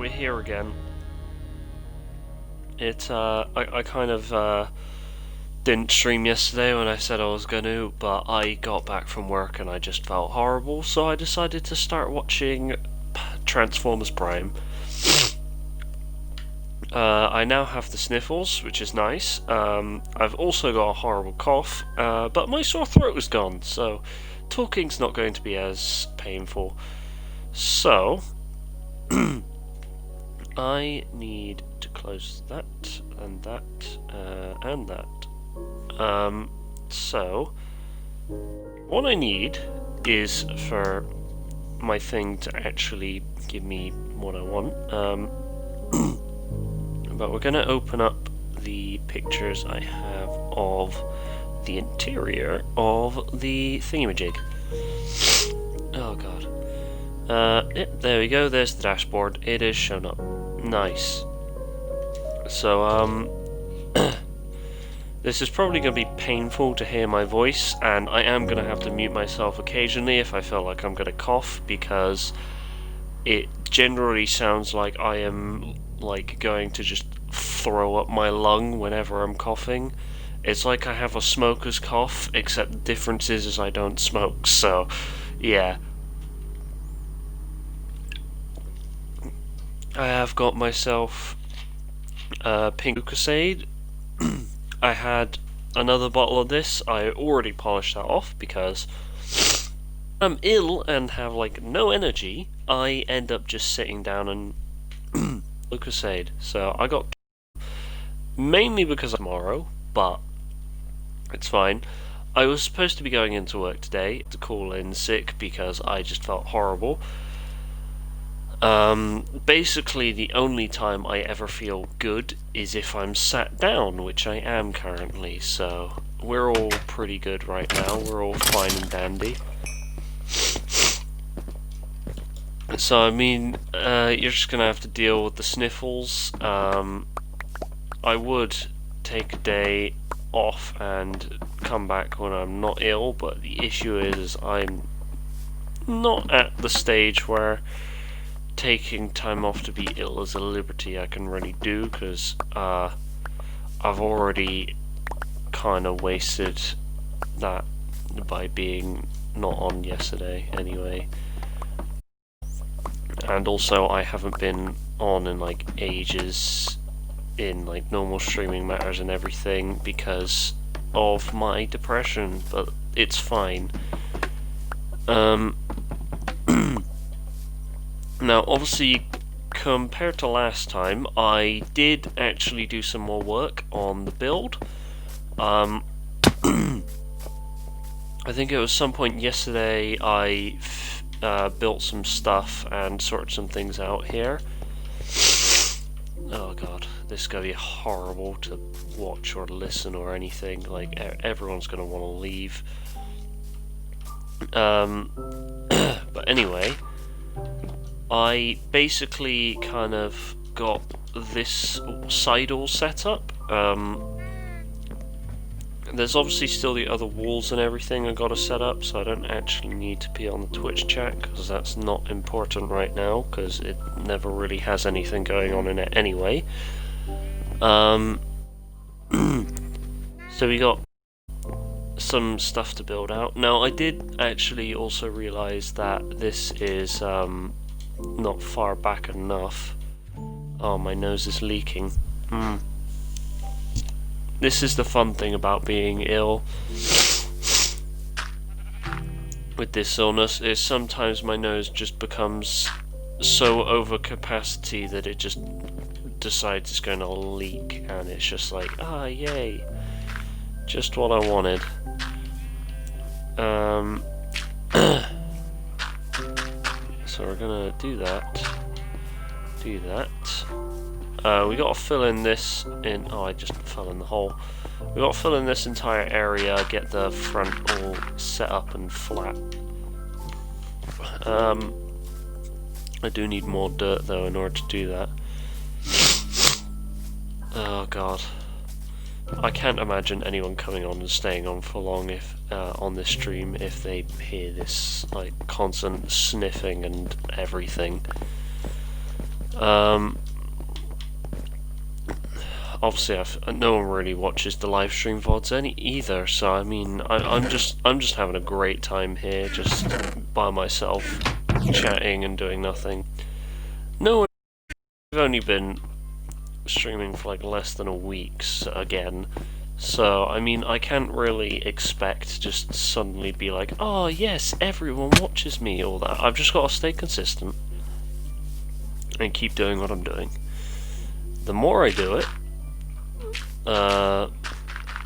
we're here again. I kind of didn't stream yesterday when I said I was going to, but I got back from work and I just felt horrible, so I decided to start watching Transformers Prime. I now have the sniffles, which is nice. I've also got a horrible cough, but my sore throat is gone, so talking's not going to be as painful. So, I need to close that, and that, and that. So, what I need is for my thing to actually give me what I want. But we're going to open up the pictures I have of the interior of the thingamajig. Oh god. Yep, there we go, there's the dashboard. It is shown up. Nice. So, this is probably going to be painful to hear my voice, and I am going to have to mute myself occasionally if I feel like I'm going to cough, because it generally sounds like I am like going to just throw up my lung whenever I'm coughing. It's like I have a smoker's cough, except the difference is I don't smoke, so yeah. I have got myself pink Lucasade. I had another bottle of this. I already polished that off because I'm ill and have like no energy. I end up just sitting down and Lucasade. So I got mainly because of tomorrow, but it's fine. I was supposed to be going into work today to call in sick because I just felt horrible. Basically the only time I ever feel good is if I'm sat down, which I am currently, so we're all pretty good right now, we're all fine and dandy. So I mean, you're just gonna have to deal with the sniffles. I would take a day off and come back when I'm not ill, but the issue is I'm not at the stage where taking time off to be ill is a liberty I can really do, because I've already kind of wasted that by being not on yesterday anyway. And also I haven't been on in like ages in like normal streaming matters and everything because of my depression, but it's fine. Now, obviously, compared to last time, I did actually do some more work on the build. I think it was some point yesterday I built some stuff and sorted some things out here. Oh god, this is going to be horrible to watch or listen or anything. Like, everyone's going to want to leave. But anyway, I basically kind of got this side all set up. There's obviously still the other walls and everything I gotta set up, so I don't actually need to be on the Twitch chat, because that's not important right now, because it never really has anything going on in it anyway. So we got some stuff to build out. Now, I did actually also realise that this is not far back enough. Oh, my nose is leaking. This is the fun thing about being ill with this illness, is sometimes my nose just becomes so over capacity that it just decides it's going to leak, and it's just like, ah, yay, just what I wanted. So we're gonna do that. We gotta fill in this in. Oh, I just fell in the hole. We gotta fill in this entire area, get the front all set up and flat. I do need more dirt though in order to do that. Oh god. I can't imagine anyone coming on and staying on for long if on this stream if they hear this like constant sniffing and everything. Obviously, no one really watches the live stream VODs either. So I mean, I'm just having a great time here, just by myself, chatting and doing nothing. No one. I've only been streaming for like less than a week again. So, I mean, I can't really expect to just suddenly be like, oh yes, everyone watches me, all that. I've just got to stay consistent and keep doing what I'm doing. The more I do it,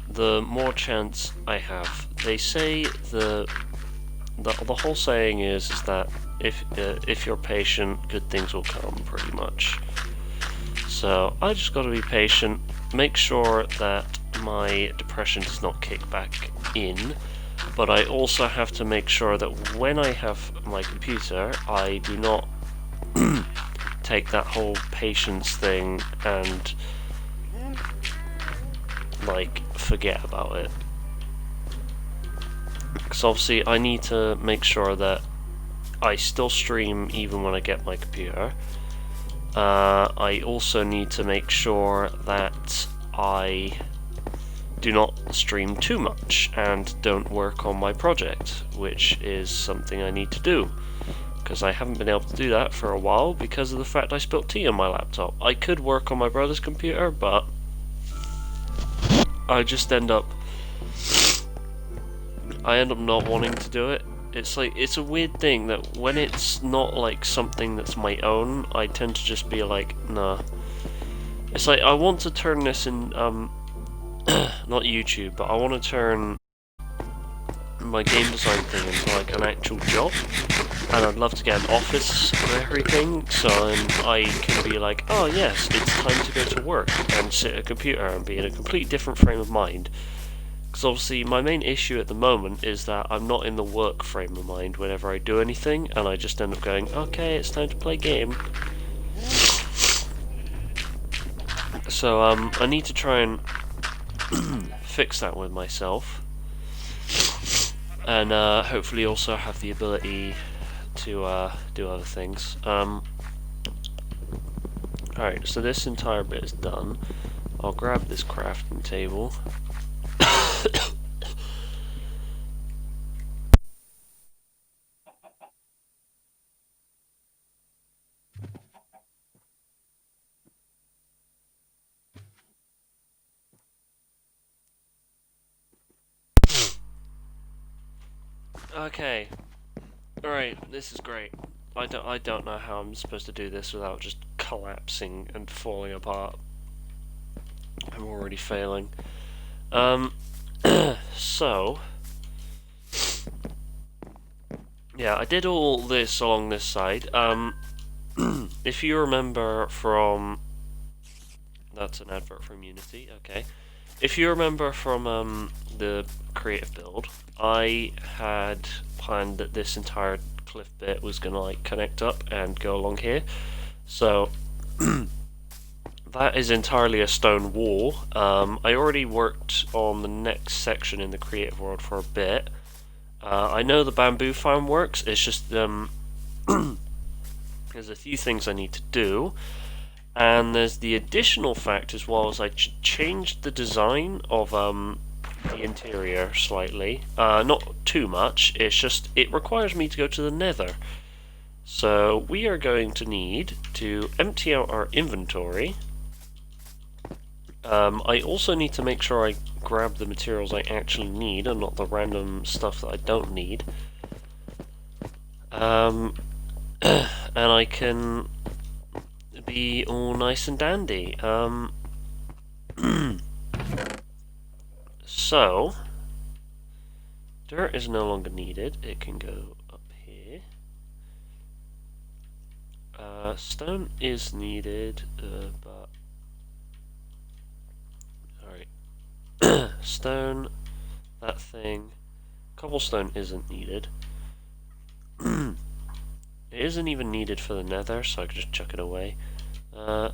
the more chance I have. They say the whole saying is that if you're patient, good things will come, pretty much. So I just got to be patient, make sure that my depression does not kick back in, but I also have to make sure that when I have my computer, I do not take that whole patience thing and like forget about it. Because obviously I need to make sure that I still stream even when I get my computer. I also need to make sure that I do not stream too much and don't work on my project, which is something I need to do, because I haven't been able to do that for a while because of the fact I spilled tea on my laptop. I could work on my brother's computer, but I end up not wanting to do it. It's like, it's a weird thing that when it's not like something that's my own, I tend to just be like, nah. It's like, I want to turn this in, not YouTube, but I want to turn my game design thing into like an actual job, and I'd love to get an office and everything, so I can be like, oh yes, it's time to go to work and sit at a computer and be in a completely different frame of mind. Because obviously my main issue at the moment is that I'm not in the work frame of mind whenever I do anything, and I just end up going, okay, it's time to play game. So I need to try and fix that with myself, and hopefully also have the ability to do other things. Alright, so this entire bit is done. I'll grab this crafting table. Okay. Alright, this is great. I don't know how I'm supposed to do this without just collapsing and falling apart. I'm already failing. So yeah, I did all this along this side. If you remember from... That's an advert from Unity, okay. If you remember from the creative build, I had planned that this entire cliff bit was gonna like connect up and go along here. So that is entirely a stone wall. I already worked on the next section in the creative world for a bit. I know the bamboo farm works, it's just there's a few things I need to do. And there's the additional fact as well as I changed the design of the interior slightly. Not too much, it's just it requires me to go to the nether. So we are going to need to empty out our inventory. I also need to make sure I grab the materials I actually need and not the random stuff that I don't need. And I can be all nice and dandy. So dirt is no longer needed, it can go up here. Stone is needed, but alright. Stone, that thing. Cobblestone isn't needed. It isn't even needed for the nether, so I could just chuck it away. Oh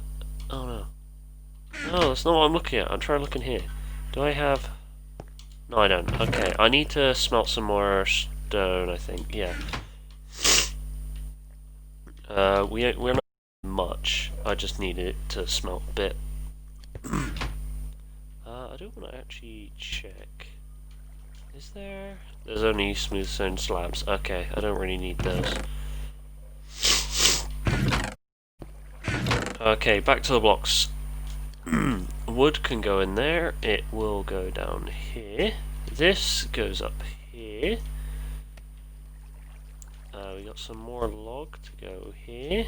no. No, that's not what I'm looking at. I'm trying to look in here. Do I have... No, I don't. Okay, I need to smelt some more stone, I think. Yeah. We're not much. I just need it to smelt a bit. I don't want to actually check. Is there? There's only smooth stone slabs. Okay, I don't really need those. Okay, back to the blocks. Wood can go in there. It will go down here. This goes up here. We got some more log to go here.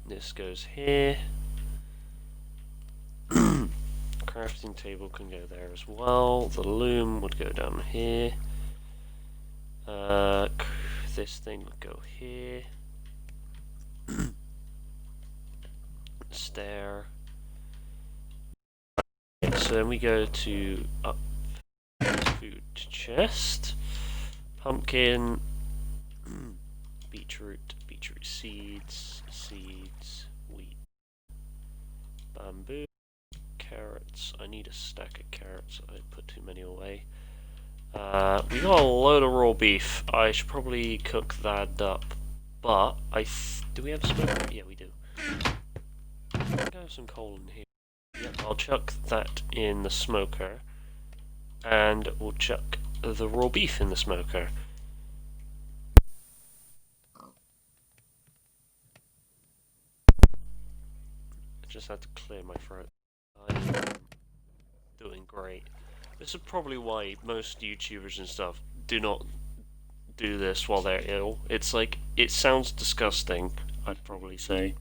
This goes here. Crafting table can go there as well. The loom would go down here. This thing would go here. Stair. Okay, so then we go to up food chest. Pumpkin. Beetroot seeds, wheat, bamboo, carrots. I need a stack of carrots. I put too many away. We got a load of raw beef. I should probably cook that up, but do we have smoke? Yeah, we do. I think I have some coal in here. Yep, I'll chuck that in the smoker, and we'll chuck the raw beef in the smoker. Just had to clear my throat. I'm doing great. This is probably why most YouTubers and stuff do not do this while they're ill. It's like, it sounds disgusting, I'd probably say.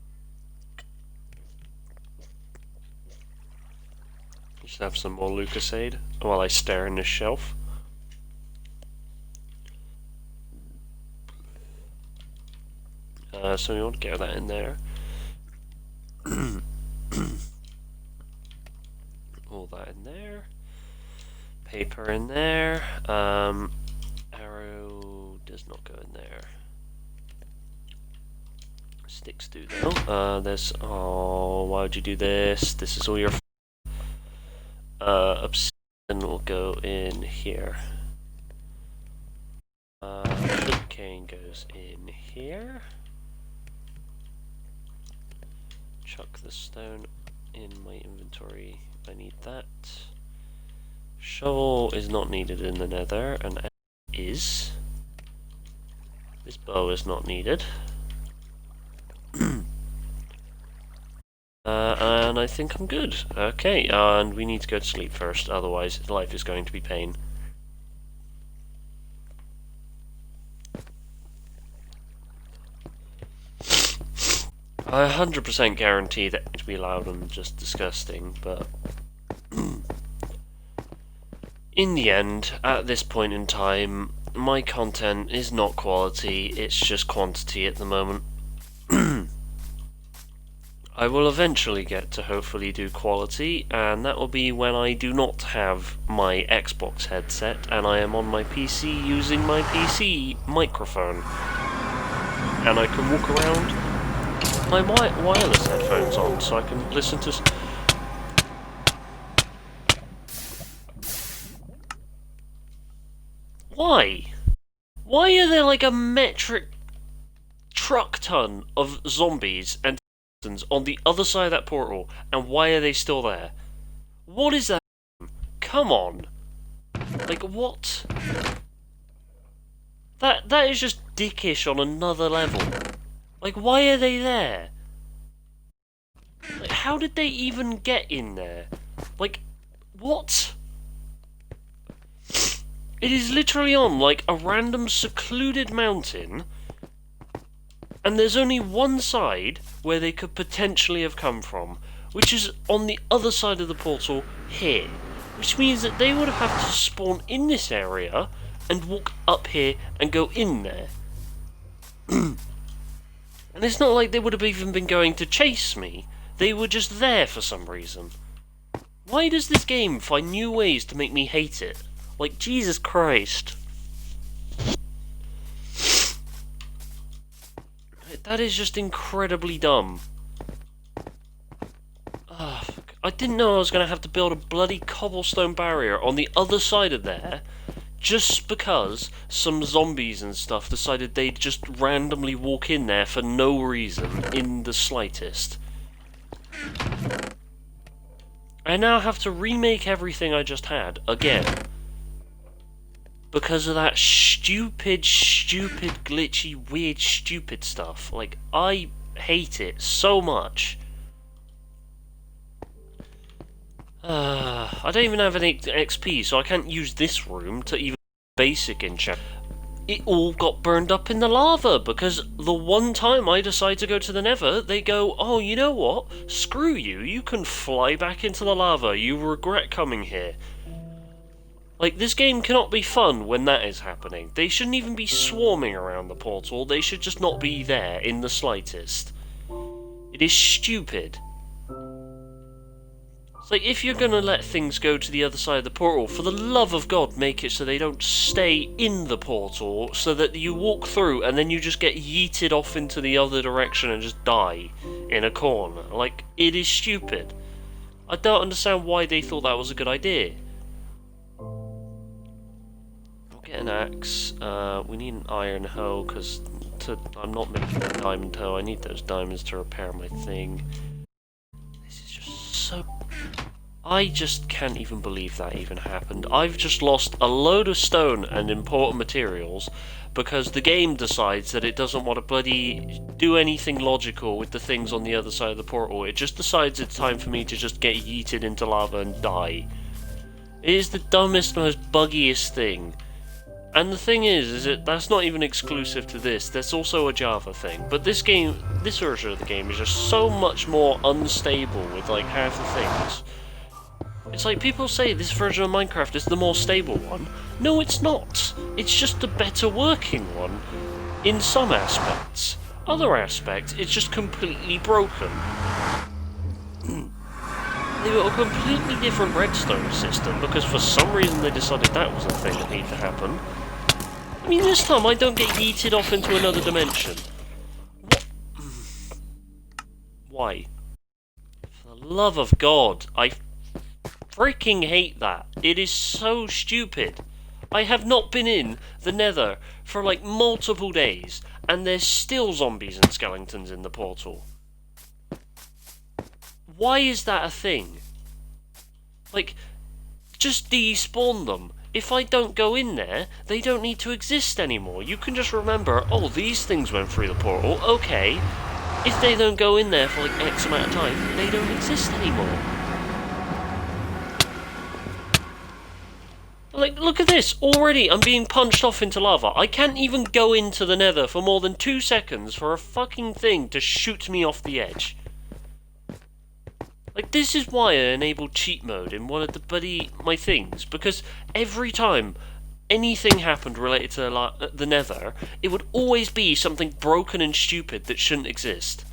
Just have some more Lucasade while I stare in this shelf. So we want to get that in there. All that in there. Paper in there. Arrow does not go in there. Sticks do though. There's. Oh, why would you do this? This is all your. Obsidian will go in here. Sugarcane goes in here. Chuck the stone in my inventory. I need that. Shovel is not needed in the nether, and is. This bow is not needed. And I think I'm good. Okay, and we need to go to sleep first, otherwise life is going to be pain. I 100% guarantee that it will be loud and just disgusting, but in the end, at this point in time, my content is not quality, it's just quantity at the moment. I will eventually get to hopefully do quality, and that will be when I do not have my Xbox headset and I am on my PC using my PC microphone. And I can walk around my wireless headphones on so I can listen to. Why? Why are there like a metric truck ton of zombies and on the other side of that portal, and why are they still there? What is that? Come on. Like, what? That is just dickish on another level. Like, why are they there? Like, how did they even get in there? Like, what? It is literally on, like, a random secluded mountain, and there's only one side where they could potentially have come from, which is on the other side of the portal here. Which means that they would have to spawn in this area and walk up here and go in there. And it's not like they would have even been going to chase me. They were just there for some reason. Why does this game find new ways to make me hate it? Like, Jesus Christ. That is just incredibly dumb. I didn't know I was going to have to build a bloody cobblestone barrier on the other side of there just because some zombies and stuff decided they'd just randomly walk in there for no reason in the slightest. I now have to remake everything I just had again. Because of that stupid, glitchy, weird, stupid stuff. Like, I hate it so much. I don't even have any XP, so I can't use this room to even basic enchant. It all got burned up in the lava, because the one time I decide to go to the Nether, they go, oh, you know what? Screw you, you can fly back into the lava, you regret coming here. Like, this game cannot be fun when that is happening. They shouldn't even be swarming around the portal, they should just not be there in the slightest. It is stupid. It's like, if you're gonna let things go to the other side of the portal, for the love of God, make it so they don't stay in the portal, so that you walk through and then you just get yeeted off into the other direction and just die in a corner. Like, it is stupid. I don't understand why they thought that was a good idea. We'll get an axe. We need an iron hoe, because I'm not making a diamond hoe. I need those diamonds to repair my thing. This is just so... I just can't even believe that even happened. I've just lost a load of stone and important materials because the game decides that it doesn't want to bloody do anything logical with the things on the other side of the portal. It just decides it's time for me to just get yeeted into lava and die. It is the dumbest, most buggiest thing. And the thing is that's not even exclusive to this, that's also a Java thing. But this version of the game is just so much more unstable with like half the things. It's like people say this version of Minecraft is the more stable one. No, it's not. It's just the better working one in some aspects. Other aspects, it's just completely broken. They got a completely different redstone system because for some reason they decided that was a thing that needed to happen. I mean, this time I don't get yeeted off into another dimension. What? Why? For the love of God, I freaking hate that. It is so stupid. I have not been in the Nether for like multiple days, and there's still zombies and skeletons in the portal. Why is that a thing? Like, just despawn them. If I don't go in there, they don't need to exist anymore. You can just remember, oh, these things went through the portal, okay. If they don't go in there for like X amount of time, they don't exist anymore. Like, look at this! Already I'm being punched off into lava. I can't even go into the Nether for more than 2 seconds for a fucking thing to shoot me off the edge. Like, this is why I enabled cheat mode in one of my things, because every time anything happened related to the Nether, it would always be something broken and stupid that shouldn't exist.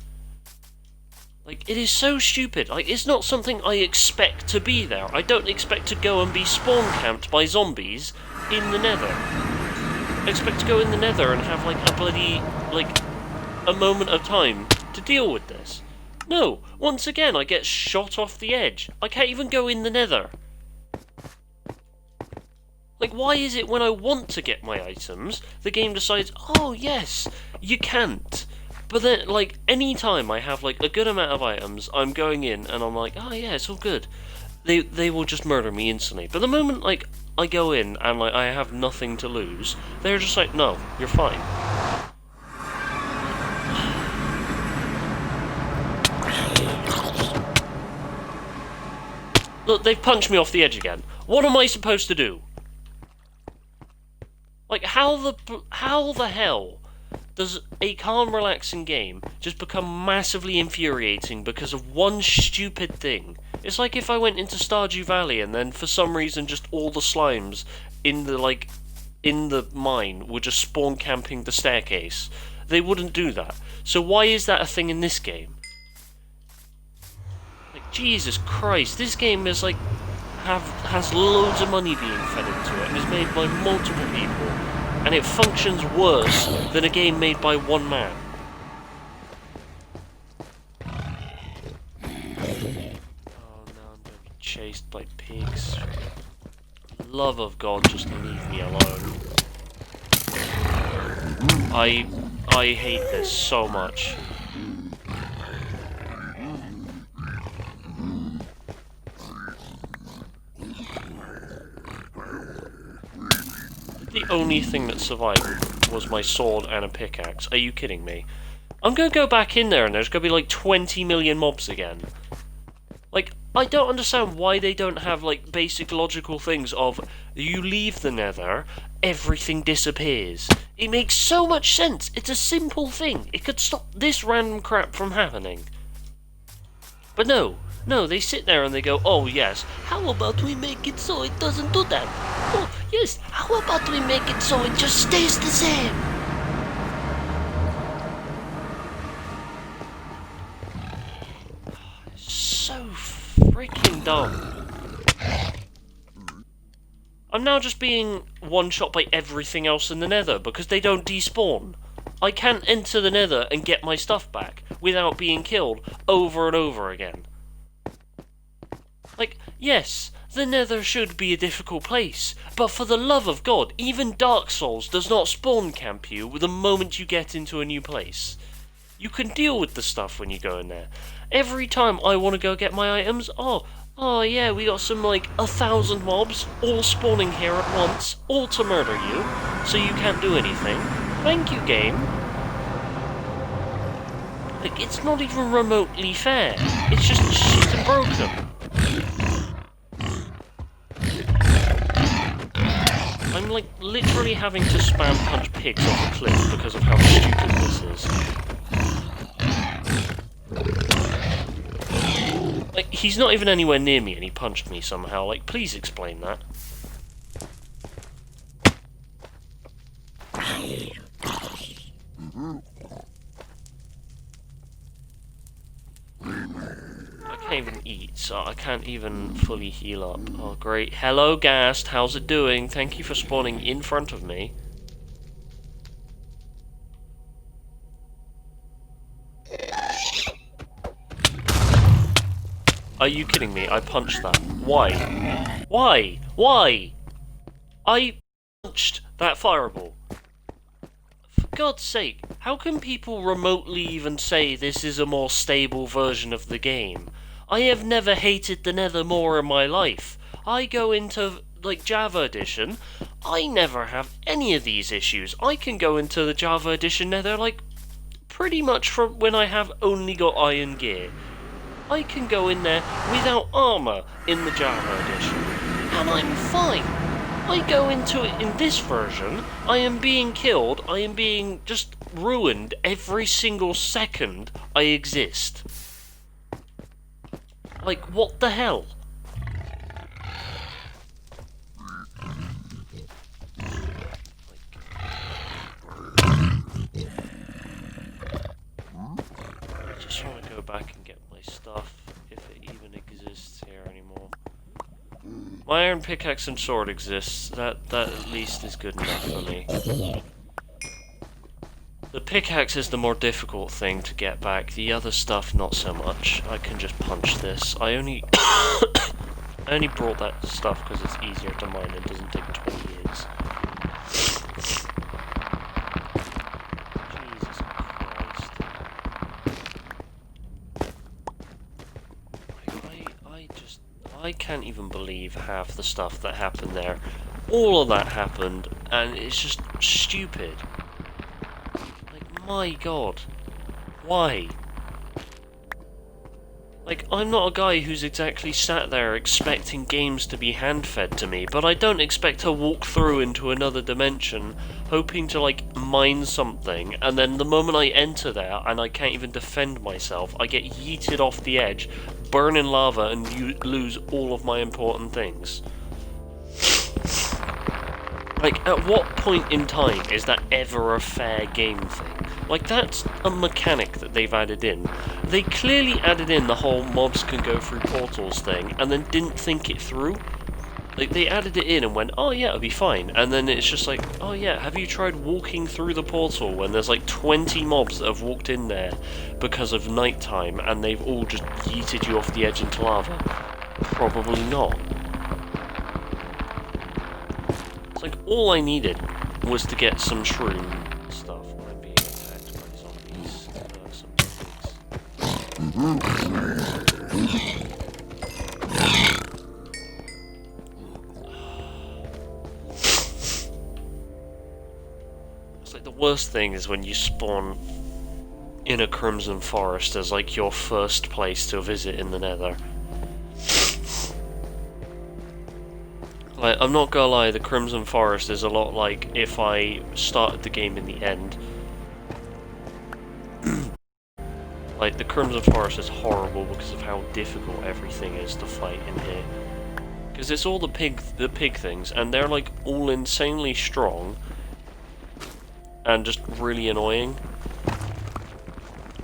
Like, it is so stupid. Like, it's not something I expect to be there. I don't expect to go and be spawn camped by zombies in the Nether. I expect to go in the Nether and have, like, a bloody, like, a moment of time to deal with this. No, once again I get shot off the edge. I can't even go in the Nether. Like, why is it when I want to get my items, the game decides, oh yes, you can't. But then, like, any time I have, like, a good amount of items, I'm going in and I'm like, oh yeah, it's all good. They will just murder me instantly. But the moment, like, I go in and, like, I have nothing to lose, they're just like, no, you're fine. Look, they've punched me off the edge again. What am I supposed to do? Like, how the hell does a calm, relaxing game just become massively infuriating because of one stupid thing? It's like if I went into Stardew Valley and then for some reason just all the slimes in the mine were just spawn camping the staircase. They wouldn't do that. So why is that a thing in this game? Jesus Christ, this game is like has loads of money being fed into it and is made by multiple people, and it functions worse than a game made by one man. Oh no, I'm gonna be chased by pigs. For the love of God, just leave me alone. I hate this so much. The only thing that survived was my sword and a pickaxe. Are you kidding me? I'm gonna go back in there and there's gonna be like 20 million mobs again. Like, I don't understand why they don't have, like, basic logical things of, you leave the nether, everything disappears. It makes so much sense. It's a simple thing. It could stop this random crap from happening. But no, they sit there and they go, oh yes, how about we make it so it doesn't do that? Oh yes, how about we make it so it just stays the same? So freaking dumb. I'm now just being one-shot by everything else in the nether because they don't despawn. I can't enter the nether and get my stuff back without being killed over and over again. Like, yes, the nether should be a difficult place, but for the love of God, even Dark Souls does not spawn camp you the moment you get into a new place. You can deal with the stuff when you go in there. Every time I want to go get my items, oh yeah, we got some like 1,000 mobs, all spawning here at once, all to murder you, so you can't do anything. Thank you, game. Like, it's not even remotely fair. It's just shit and broken. I'm like literally having to spam punch pigs off a cliff because of how stupid this is. Like, he's not even anywhere near me and he punched me somehow. Like, please explain that. I can't even eat, so I can't even fully heal up. Oh, great. Hello, Ghast. How's it doing? Thank you for spawning in front of me. Are you kidding me? I punched that. Why? Why? Why? I punched that fireball. For God's sake, how can people remotely even say this is a more stable version of the game? I have never hated the nether more in my life. I go into, like, Java Edition, I never have any of these issues. I can go into the Java Edition nether, like, pretty much from when I have only got iron gear. I can go in there without armor in the Java Edition, and I'm fine. I go into it in this version, I am being killed, I am being just ruined every single second I exist. Like, what the hell? I just want to go back and get my stuff, if it even exists here anymore. My iron pickaxe and sword exists. That at least is good enough for me. The pickaxe is the more difficult thing to get back. The other stuff, not so much. I can just punch this. I only I only brought that stuff because it's easier to mine and doesn't take 20 years. Jesus Christ. I can't even believe half the stuff that happened there. All of that happened, and it's just stupid. Like, my God. Why? Like, I'm not a guy who's exactly sat there expecting games to be hand-fed to me, but I don't expect to walk through into another dimension hoping to, like, mine something, and then the moment I enter there and I can't even defend myself, I get yeeted off the edge, burn in lava, and lose all of my important things. Like, at what point in time is that ever a fair game thing? Like, that's a mechanic that they've added in. They clearly added in the whole mobs can go through portals thing, and then didn't think it through. Like, they added it in and went, oh yeah, it'll be fine. And then it's just like, oh yeah, have you tried walking through the portal when there's like 20 mobs that have walked in there because of nighttime, and they've all just yeeted you off the edge into lava? Probably not. All I needed was to get some shroom stuff. I'm being attacked by zombies. Some pigs. It's like the worst thing is when you spawn in a Crimson Forest as like your first place to visit in the Nether. Like, I'm not gonna lie, the Crimson Forest is a lot like if I started the game in the end. Like, the Crimson Forest is horrible because of how difficult everything is to fight in here. Because it's all the pig things, and they're like all insanely strong and just really annoying.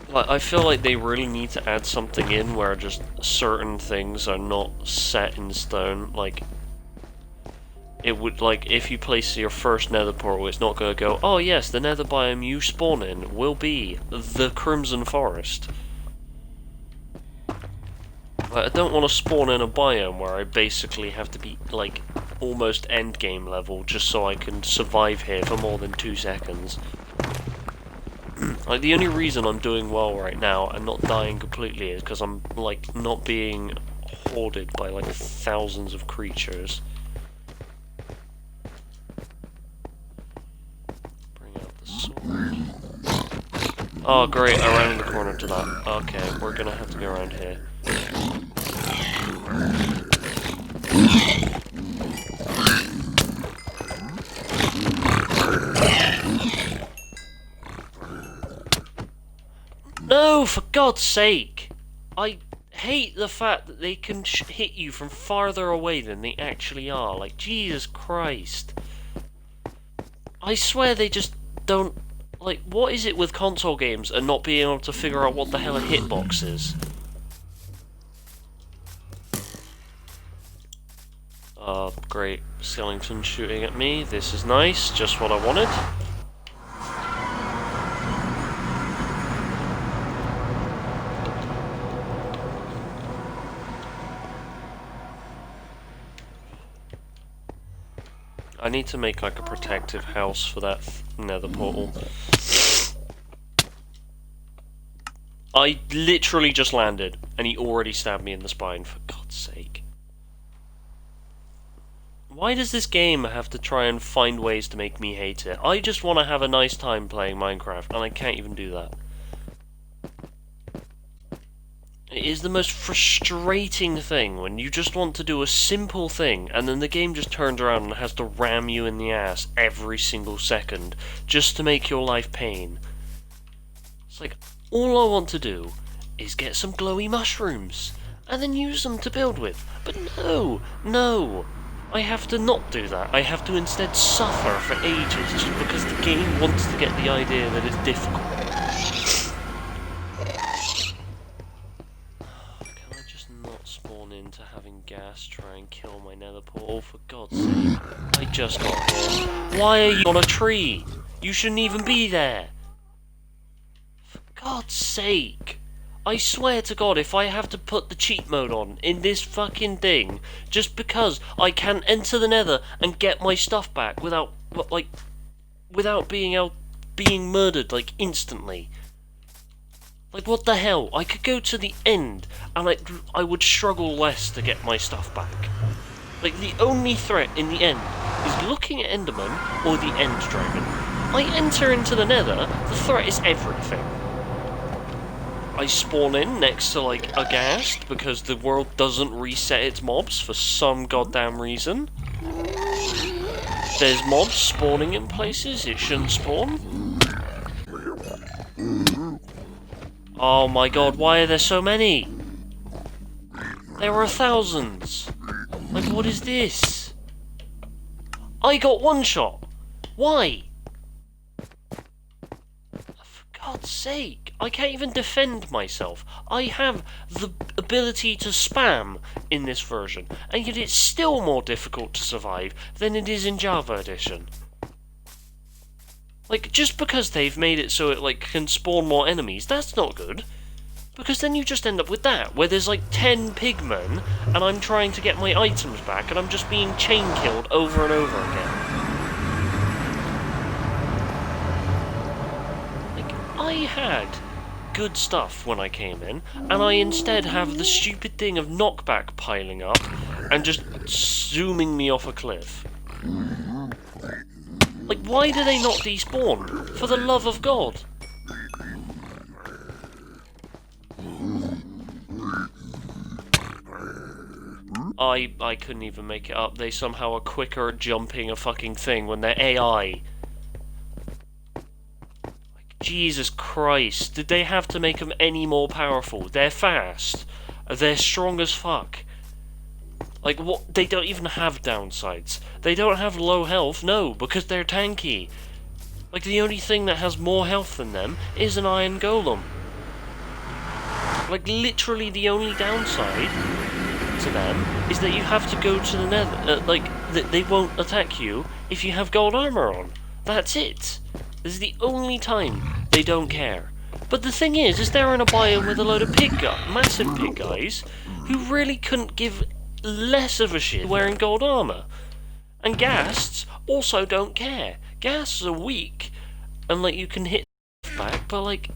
Like, I feel like they really need to add something in where just certain things are not set in stone. Like, it would, like, if you place your first nether portal, it's not going to go, oh yes, the nether biome you spawn in will be the Crimson Forest. Like, I don't want to spawn in a biome where I basically have to be, like, almost endgame level just so I can survive here for more than 2 seconds. Like, the only reason I'm doing well right now and not dying completely is because I'm, like, not being hoarded by, like, thousands of creatures. Oh great, I ran in the corner to that. Okay, we're gonna have to go around here. No, for God's sake! I hate the fact that they can hit you from farther away than they actually are. Like, Jesus Christ. I swear they just don't... Like, what is it with console games and not being able to figure out what the hell a hitbox is? Great. Skeleton shooting at me. This is nice. Just what I wanted. I need to make, like, a protective house for that nether portal. I literally just landed, and he already stabbed me in the spine, for God's sake. Why does this game have to try and find ways to make me hate it? I just want to have a nice time playing Minecraft, and I can't even do that. It is the most frustrating thing when you just want to do a simple thing and then the game just turns around and has to ram you in the ass every single second just to make your life pain. It's like, all I want to do is get some glowy mushrooms and then use them to build with. But no, I have to not do that. I have to instead suffer for ages just because the game wants to get the idea that it's difficult. Into having gas try and kill my nether portal, for God's sake. I just got here. Why are you on a tree? You shouldn't even be there. For God's sake. I swear to God, if I have to put the cheat mode on in this fucking thing just because I can enter the nether and get my stuff back without being murdered, like, instantly. Like, what the hell? I could go to the end, and I would struggle less to get my stuff back. Like, the only threat in the end is looking at Enderman or the End Dragon. I enter into the nether, the threat is everything. I spawn in next to, like, a ghast, because the world doesn't reset its mobs for some goddamn reason. There's mobs spawning in places it shouldn't spawn. Oh my God, why are there so many? There are thousands. Like, what is this? I got one shot. Why? For God's sake, I can't even defend myself. I have the ability to spam in this version, and yet it's still more difficult to survive than it is in Java Edition. Like, just because they've made it so it, like, can spawn more enemies, that's not good. Because then you just end up with that, where there's, like, 10 pigmen, and I'm trying to get my items back, and I'm just being chain killed over and over again. I had good stuff when I came in, and I instead have the stupid thing of knockback piling up and just zooming me off a cliff. Like, why do they not despawn? For the love of God! I couldn't even make it up. They somehow are quicker at jumping a fucking thing when they're AI. Like, Jesus Christ, did they have to make them any more powerful? They're fast. They're strong as fuck. Like, what? They don't even have downsides. They don't have low health, no, because they're tanky. Like, the only thing that has more health than them is an iron golem. Like, literally the only downside to them is that you have to go to the nether. They won't attack you if you have gold armor on. That's it. This is the only time they don't care. But the thing is they're in a biome with a load of massive pig guys, who really couldn't give less of a shit wearing gold armor. And ghasts also don't care. Ghasts are weak, and like you can hit back, but like,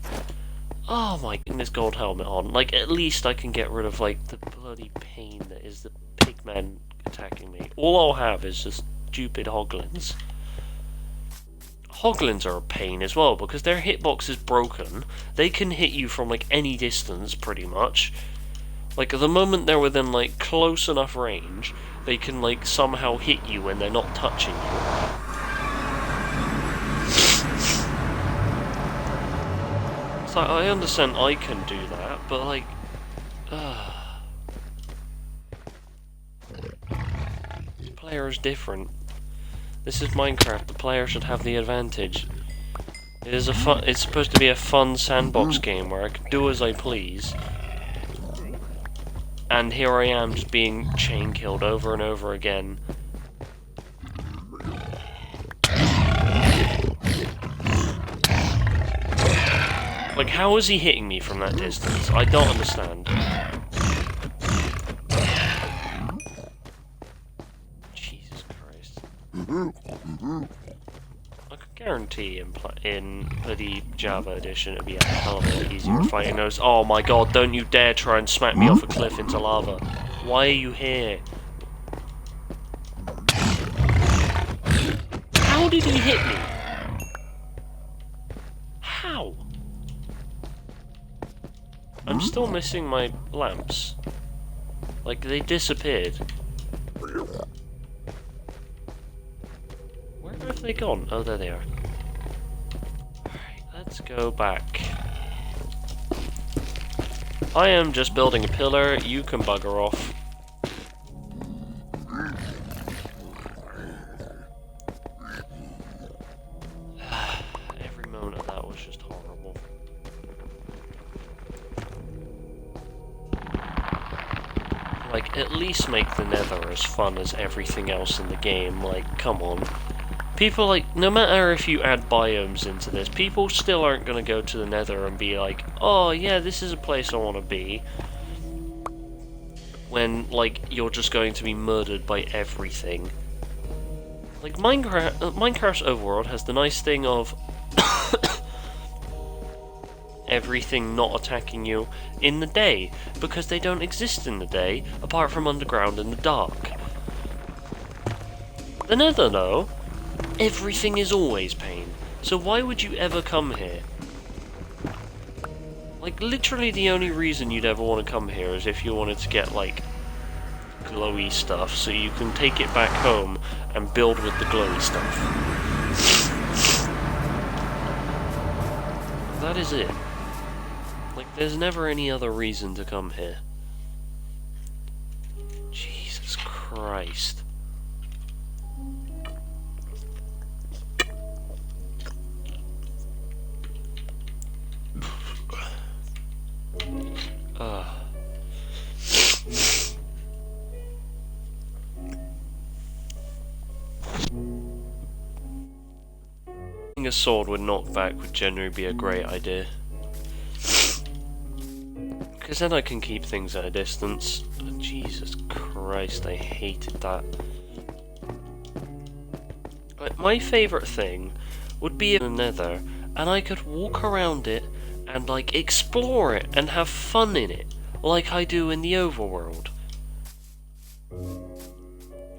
oh my goodness, gold helmet on. Like, at least I can get rid of like the bloody pain that is the pigmen attacking me. All I'll have is just stupid hoglins. Hoglins are a pain as well because their hitbox is broken. They can hit you from like any distance pretty much. Like, the moment they're within, like, close enough range, they can, like, somehow hit you when they're not touching you. So, I understand I can do that, but, like... The player is different. This is Minecraft. The player should have the advantage. It is it's supposed to be a fun sandbox game where I can do as I please. And here I am just being chain killed over and over again. Like, how is he hitting me from that distance? I don't understand. Jesus Christ. I could guarantee in the Java edition it'd be a hell of a lot easier fighting those. Oh my god, don't you dare try and smack me off a cliff into lava. Why are you here? How did he hit me? How? I'm still missing my lamps. Like, they disappeared. Where have they gone? Oh, there they are. Alright, let's go back. I am just building a pillar, you can bugger off. Every moment of that was just horrible. Like, at least make the Nether as fun as everything else in the game, like, come on. People, like, no matter if you add biomes into this, people still aren't going to go to the Nether and be like, oh yeah, this is a place I want to be. When, like, you're just going to be murdered by everything. Like, Minecraft's overworld has the nice thing of everything not attacking you in the day, because they don't exist in the day, apart from underground in the dark. The Nether, though, everything is always pain, so why would you ever come here? Like, literally the only reason you'd ever want to come here is if you wanted to get, like, glowy stuff, so you can take it back home and build with the glowy stuff. That is it. Like, there's never any other reason to come here. Jesus Christ. A sword with knockback would generally be a great idea. Because then I can keep things at a distance. Oh, Jesus Christ, I hated that. Like, my favourite thing would be in the Nether and I could walk around it and like explore it and have fun in it, like I do in the overworld.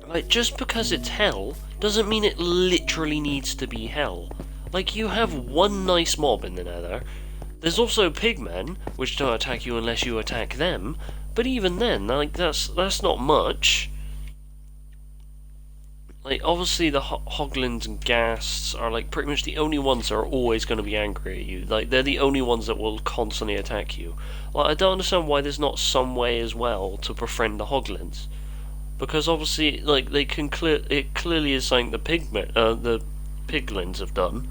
Like, just because it's hell doesn't mean it literally needs to be hell. Like, you have one nice mob in the Nether. There's also pigmen, which don't attack you unless you attack them, but even then, like, that's not much. Like, obviously the hoglins and ghasts are, like, pretty much the only ones that are always going to be angry at you. Like, they're the only ones that will constantly attack you. Like, I don't understand why there's not some way as well to befriend the hoglins. Because obviously, like, they can it clearly is something the piglins have done.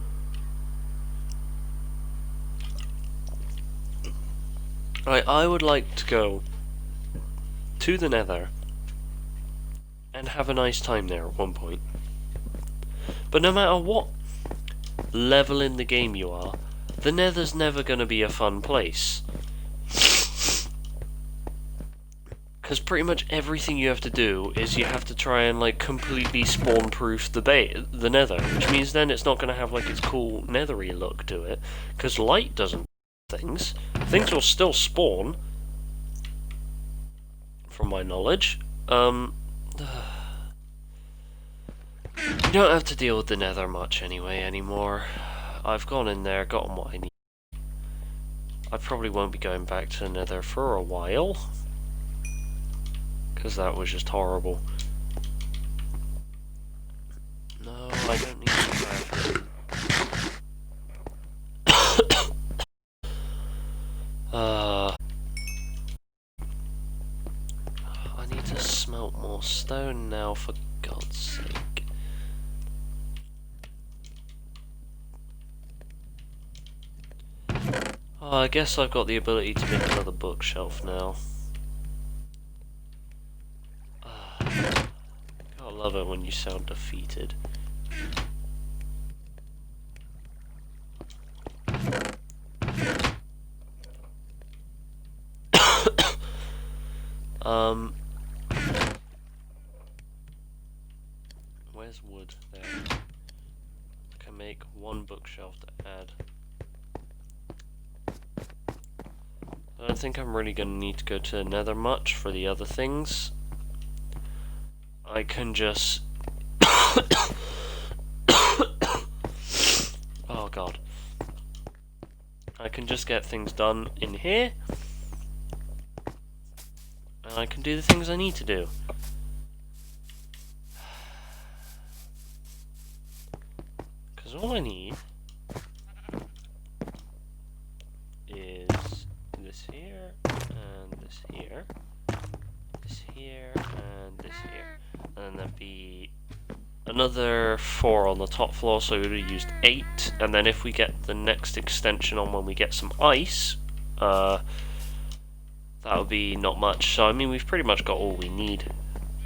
I would like to go to the Nether and have a nice time there at one point. But no matter what level in the game you are, the Nether's never going to be a fun place. Because pretty much everything you have to do is you have to try and like completely spawn-proof the Nether, which means then it's not going to have like its cool nethery look to it, because light doesn't things. Things will still spawn, from my knowledge. You don't have to deal with the Nether much anymore. I've gone in there, gotten what I need. I probably won't be going back to the Nether for a while, because that was just horrible. No, I don't need to go I need to smelt more stone now, for God's sake. Oh, I guess I've got the ability to make another bookshelf now. I love it when you sound defeated. Where's wood? There. I can make one bookshelf to add. I don't think I'm really going to need to go to the Nether much for the other things. I can just... oh god. I can just get things done in here. And I can do the things I need to do. Because all I need is this here, and this here, this here, and this here. And there'd be another 4 on the top floor, so we would have used 8. And then if we get the next extension on when we get some ice, that would be not much. So I mean, we've pretty much got all we need.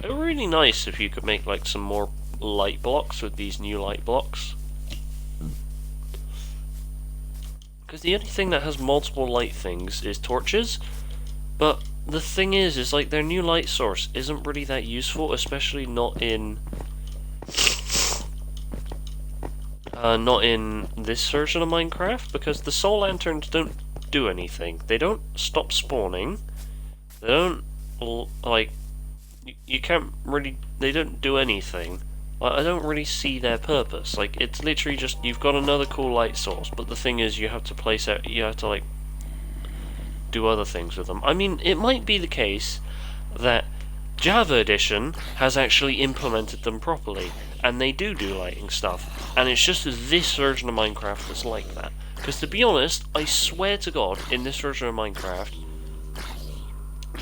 It would be really nice if you could make like some more light blocks with these new light blocks. Because the only thing that has multiple light things is torches, but the thing is like their new light source isn't really that useful, especially not in this version of Minecraft, because the soul lanterns don't do anything. They don't stop spawning. They don't like you can't really. They don't do anything. I don't really see their purpose. Like, it's literally just, you've got another cool light source, but the thing is, you have to place out, you have to, like, do other things with them. I mean, it might be the case that Java Edition has actually implemented them properly, and they do lighting stuff, and it's just this version of Minecraft that's like that. Because to be honest, I swear to God, in this version of Minecraft,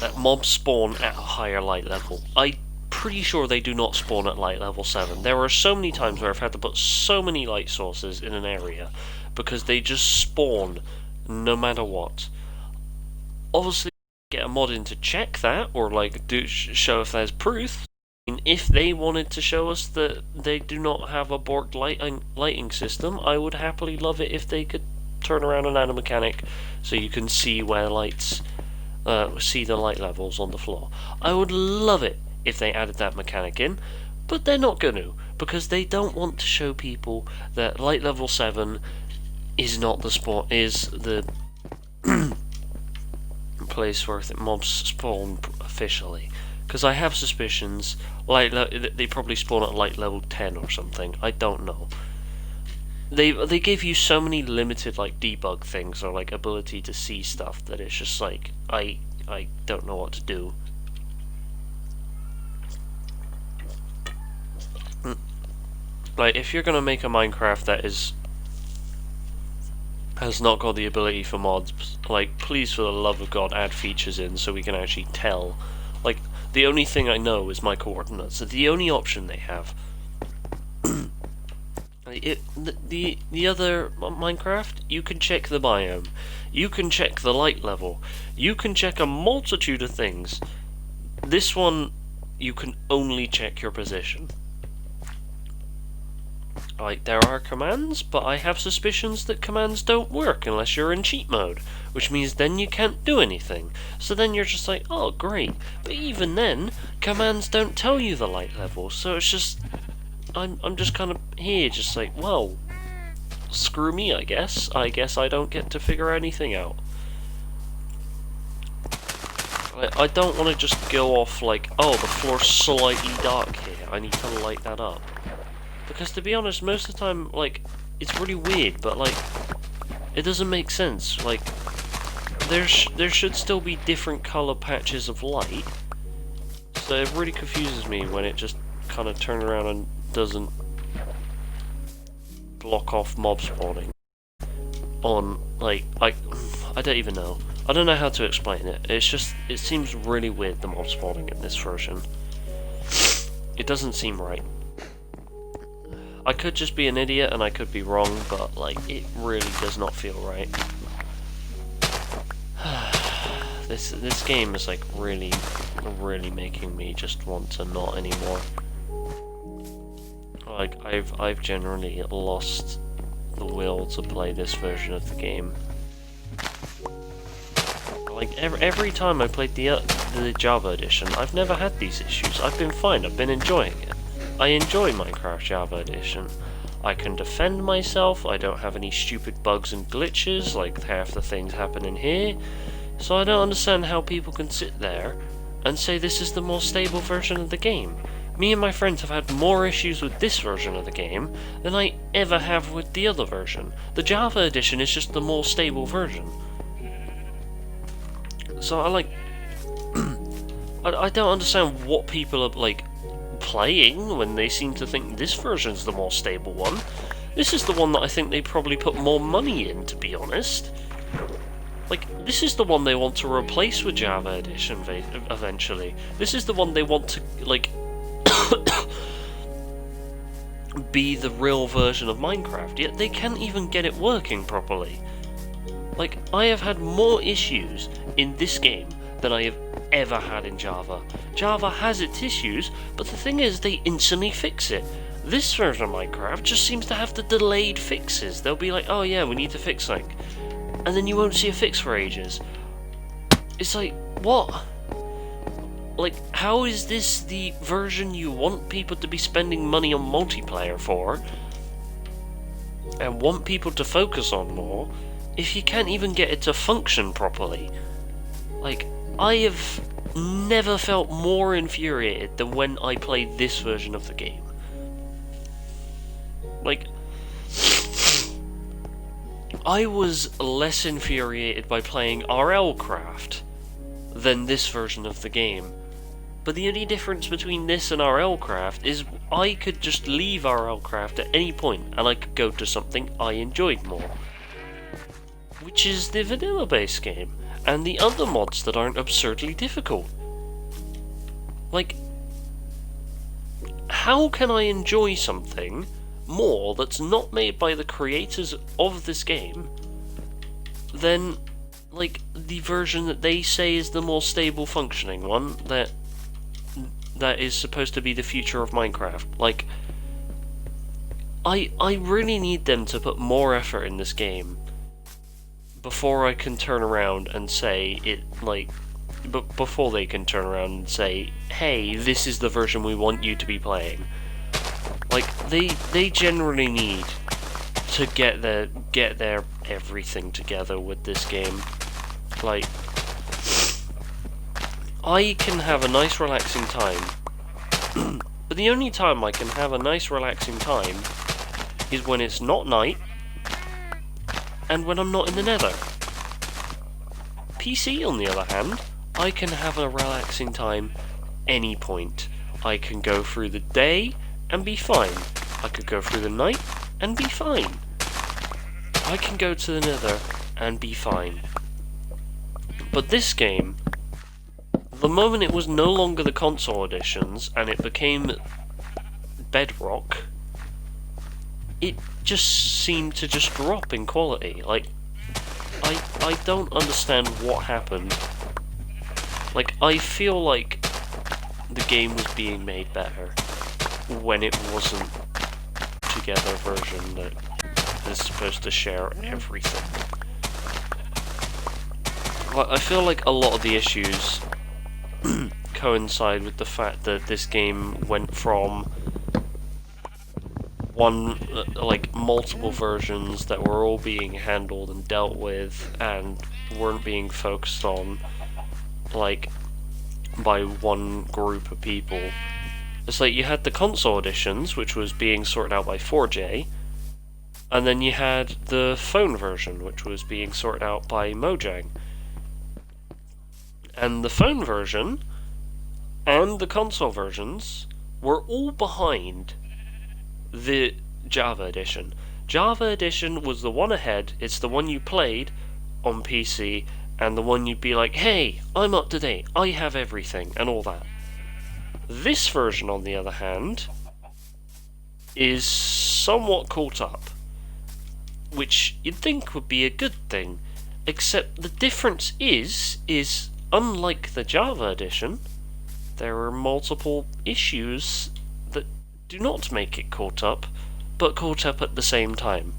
that mobs spawn at a higher light level. I'm pretty sure they do not spawn at light level 7. There are so many times where I've had to put so many light sources in an area because they just spawn no matter what. Obviously, get a mod in to check that, or like show if there's proof. And if they wanted to show us that they do not have a borked lighting system, I would happily love it if they could turn around and add a mechanic so you can see where lights, see the light levels on the floor. I would love it if they added that mechanic in, but they're not going to, because they don't want to show people that light level 7 is not the spawn, is the place where mobs spawn officially. Because I have suspicions, like they probably spawn at like level 10 or something. I don't know. They give you so many limited like debug things or like ability to see stuff that it's just like I don't know what to do. Like if you're gonna make a Minecraft that has not got the ability for mods, like please for the love of God add features in so we can actually tell. Like the only thing I know is my coordinates. The only option they have. The other Minecraft, you can check the biome, you can check the light level, you can check a multitude of things. This one, you can only check your position. Like, there are commands, but I have suspicions that commands don't work unless you're in cheat mode, which means then you can't do anything. So then you're just like, oh great, but even then, commands don't tell you the light level, so it's just... I'm just kind of here, just like, well, screw me, I guess. I guess I don't get to figure anything out. I don't want to just go off like, oh, the floor's slightly dark here, I need to light that up. Because to be honest, most of the time, like, it's really weird, but like, it doesn't make sense. Like, there should still be different colour patches of light. So it really confuses me when it just kind of turns around and doesn't block off mob spawning on, like, I don't even know. I don't know how to explain it. It's just, it seems really weird, the mob spawning in this version. It doesn't seem right. I could just be an idiot and I could be wrong, but like, it really does not feel right. This game is like really making me just want to not anymore. Like, I've generally lost the will to play this version of the game. Like, every time I played the Java edition, I've never had these issues. I've been fine, I've been enjoying it. I enjoy Minecraft Java edition. I can defend myself, I don't have any stupid bugs and glitches like half the things happen in here. So I don't understand how people can sit there and say this is the more stable version of the game. Me and my friends have had more issues with this version of the game than I ever have with the other version. The Java edition is just the more stable version. So I like... I don't understand what people are like playing when they seem to think this version's the more stable one. This is the one that I think they probably put more money in, to be honest. Like, this is the one they want to replace with Java edition eventually. This is the one they want to, like... be the real version of Minecraft, yet they can't even get it working properly. Like, I have had more issues in this game than I have ever had in Java. Java has its issues, but the thing is they instantly fix it. This version of Minecraft just seems to have the delayed fixes. They'll be like, oh yeah, we need to fix something, and then you won't see a fix for ages. It's like, what? Like, how is this the version you want people to be spending money on multiplayer for, and want people to focus on more, if you can't even get it to function properly? Like, I have never felt more infuriated than when I played this version of the game. Like, I was less infuriated by playing RLcraft than this version of the game. But the only difference between this and RLcraft is I could just leave RLcraft at any point and I could go to something I enjoyed more, which is the vanilla base game and the other mods that aren't absurdly difficult. Like, how can I enjoy something more that's not made by the creators of this game than, like, the version that they say is the more stable functioning one that is supposed to be the future of Minecraft? Like, I really need them to put more effort in this game before I can turn around and say it, like, before they can turn around and say, hey, this is the version we want you to be playing. Like, they generally need to get their everything together with this game. Like, I can have a nice relaxing time, but the only time I can have a nice relaxing time is when it's not night and when I'm not in the nether. PC, on the other hand, I can have a relaxing time any point. I can go through the day and be fine. I could go through the night and be fine. I can go to the nether and be fine. But this game, the moment it was no longer the console editions and it became Bedrock, it just seemed to just drop in quality. Like, I don't understand what happened. Like, I feel like the game was being made better when it wasn't together version that is supposed to share everything. I feel like a lot of the issues coincide with the fact that this game went from multiple versions that were all being handled and dealt with and weren't being focused on, like, by one group of people. It's like you had the console editions, which was being sorted out by 4J, and then you had the phone version, which was being sorted out by Mojang. And the phone version and the console versions were all behind the Java edition. Java edition was the one ahead, it's the one you played on PC, and the one you'd be like, hey, I'm up to date, I have everything, and all that. This version, on the other hand, is somewhat caught up, which you'd think would be a good thing, except the difference is unlike the Java edition, there are multiple issues that do not make it caught up, but caught up at the same time.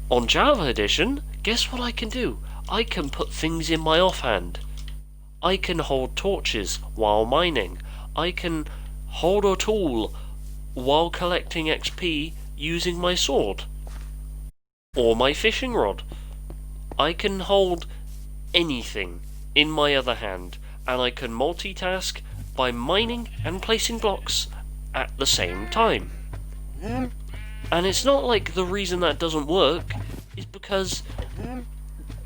On Java edition, guess what I can do? I can put things in my offhand. I can hold torches while mining. I can hold a tool while collecting XP using my sword. Or my fishing rod. I can hold anything in my other hand, and I can multitask by mining and placing blocks at the same time. And it's not like the reason that doesn't work is because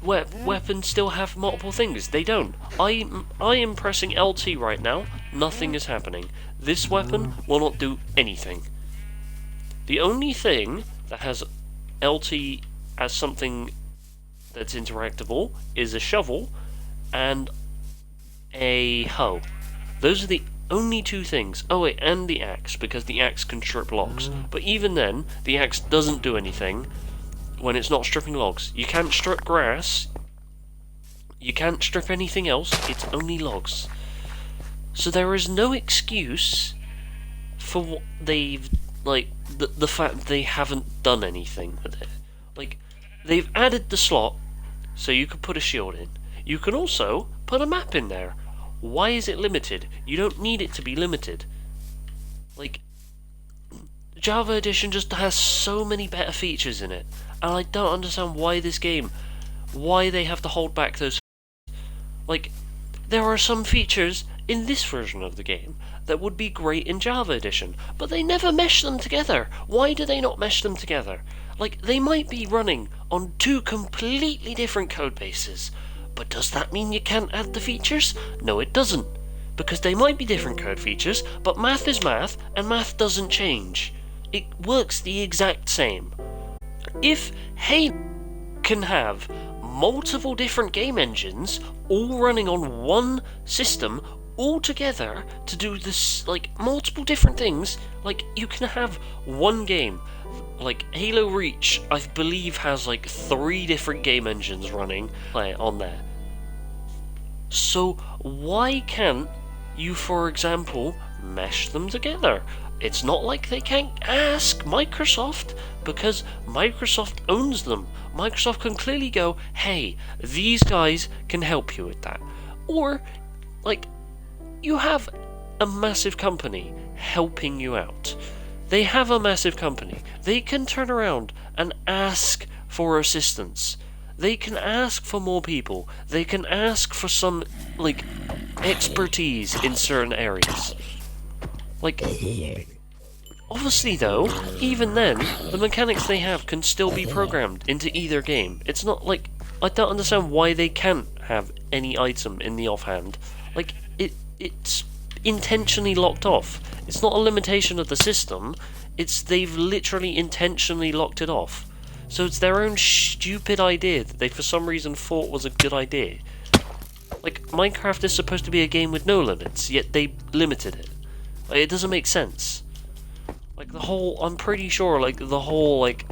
weapons still have multiple things. They don't. I am pressing LT right now, nothing is happening. This weapon will not do anything. The only thing that has LT as something that's interactable is a shovel and a hoe. Those are the only two things. Oh wait, and the axe, because the axe can strip logs. But even then, the axe doesn't do anything when it's not stripping logs. You can't strip grass, you can't strip anything else, it's only logs. So there is no excuse for what they've, like, the fact that they haven't done anything with it. Like, they've added the slot so you could put a shield in. You can also put a map in there. Why is it limited? You don't need it to be limited. Like, Java Edition just has so many better features in it, and I don't understand why why they have to hold back those. Like, there are some features in this version of the game that would be great in Java Edition, but they never mesh them together. Why do they not mesh them together? Like, they might be running on two completely different code bases, but does that mean you can't add the features? No, it doesn't. Because they might be different code features, but math is math, and math doesn't change. It works the exact same. If Halo can have multiple different game engines all running on one system all together to do this, like, multiple different things, like, you can have one game. Like, Halo Reach, I believe, has like 3 different game engines running on there. So why can't you, for example, mesh them together? It's not like they can't ask Microsoft, because Microsoft owns them. Microsoft can clearly go, hey, these guys can help you with that. Or, like, you have a massive company helping you out. They have a massive company. They can turn around and ask for assistance. They can ask for more people. They can ask for some, like, expertise in certain areas. Like, obviously though, even then, the mechanics they have can still be programmed into either game. It's not like, I don't understand why they can't have any item in the offhand. Like, it's intentionally locked off. It's not a limitation of the system, it's they've literally intentionally locked it off. So it's their own stupid idea that they for some reason thought was a good idea. Like, Minecraft is supposed to be a game with no limits, yet they limited it. Like, it doesn't make sense. Like, the whole, I'm pretty sure, like, the whole, like,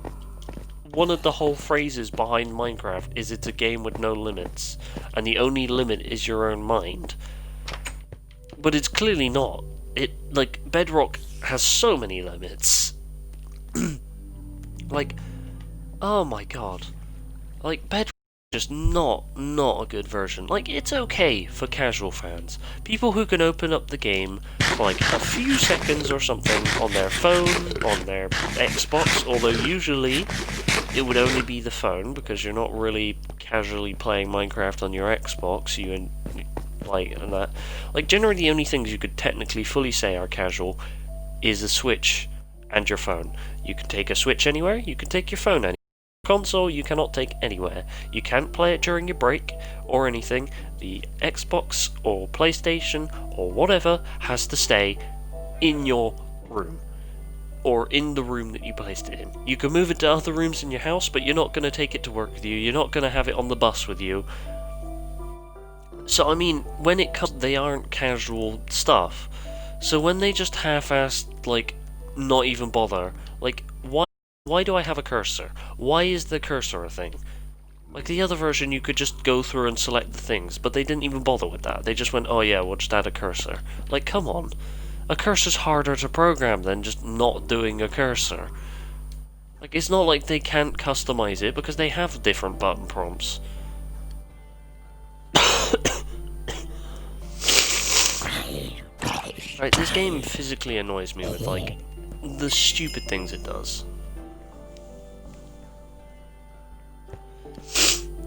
one of the whole phrases behind Minecraft is it's a game with no limits, and the only limit is your own mind. But it's clearly not. Like, Bedrock has so many limits. Like, oh my god. Like, Bedrock is just not a good version. Like, it's okay for casual fans. People who can open up the game for like a few seconds or something on their phone, on their Xbox, although usually it would only be the phone, because you're not really casually playing Minecraft on your Xbox, and that. Like, generally the only things you could technically fully say are casual is a Switch and your phone. You can take a Switch anywhere, you can take your phone anywhere. Console you cannot take anywhere. You can't play it during your break or anything. The Xbox or PlayStation or whatever has to stay in your room, or in the room that you placed it in. You can move it to other rooms in your house, but you're not going to take it to work with you. You're not going to have it on the bus with you. So, I mean, when it comes, they aren't casual stuff. So when they just half-assed, like, not even bother, like, why do I have a cursor? Why is the cursor a thing? Like, the other version, you could just go through and select the things, but they didn't even bother with that. They just went, oh yeah, we'll just add a cursor. Like, come on. A cursor's harder to program than just not doing a cursor. Like, it's not like they can't customize it, because they have different button prompts. Right, this game physically annoys me with, like, the stupid things it does.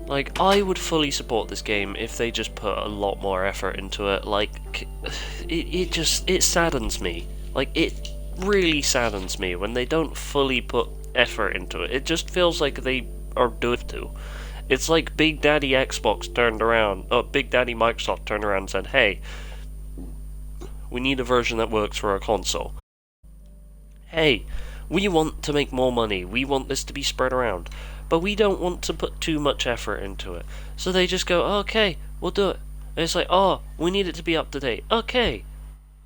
Like, I would fully support this game if they just put a lot more effort into it. Like, it saddens me. Like, it really saddens me when they don't fully put effort into it. It just feels like they are doing to. It's like Big Daddy Xbox turned around, Big Daddy Microsoft turned around and said, hey, we need a version that works for our console. Hey, we want to make more money, we want this to be spread around, but we don't want to put too much effort into it. So they just go, okay, we'll do it. And it's like, oh, we need it to be up to date. Okay.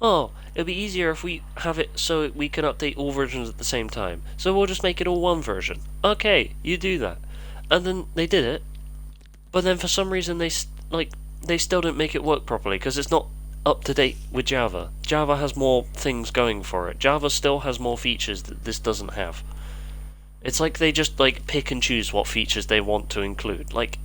Oh, it'll be easier if we have it so we can update all versions at the same time. So we'll just make it all one version. Okay, you do that. And then they did it, but then for some reason they still didn't make it work properly, because it's not up to date with Java. Java has more things going for it. Java still has more features that this doesn't have. It's like they just like pick and choose what features they want to include. Like,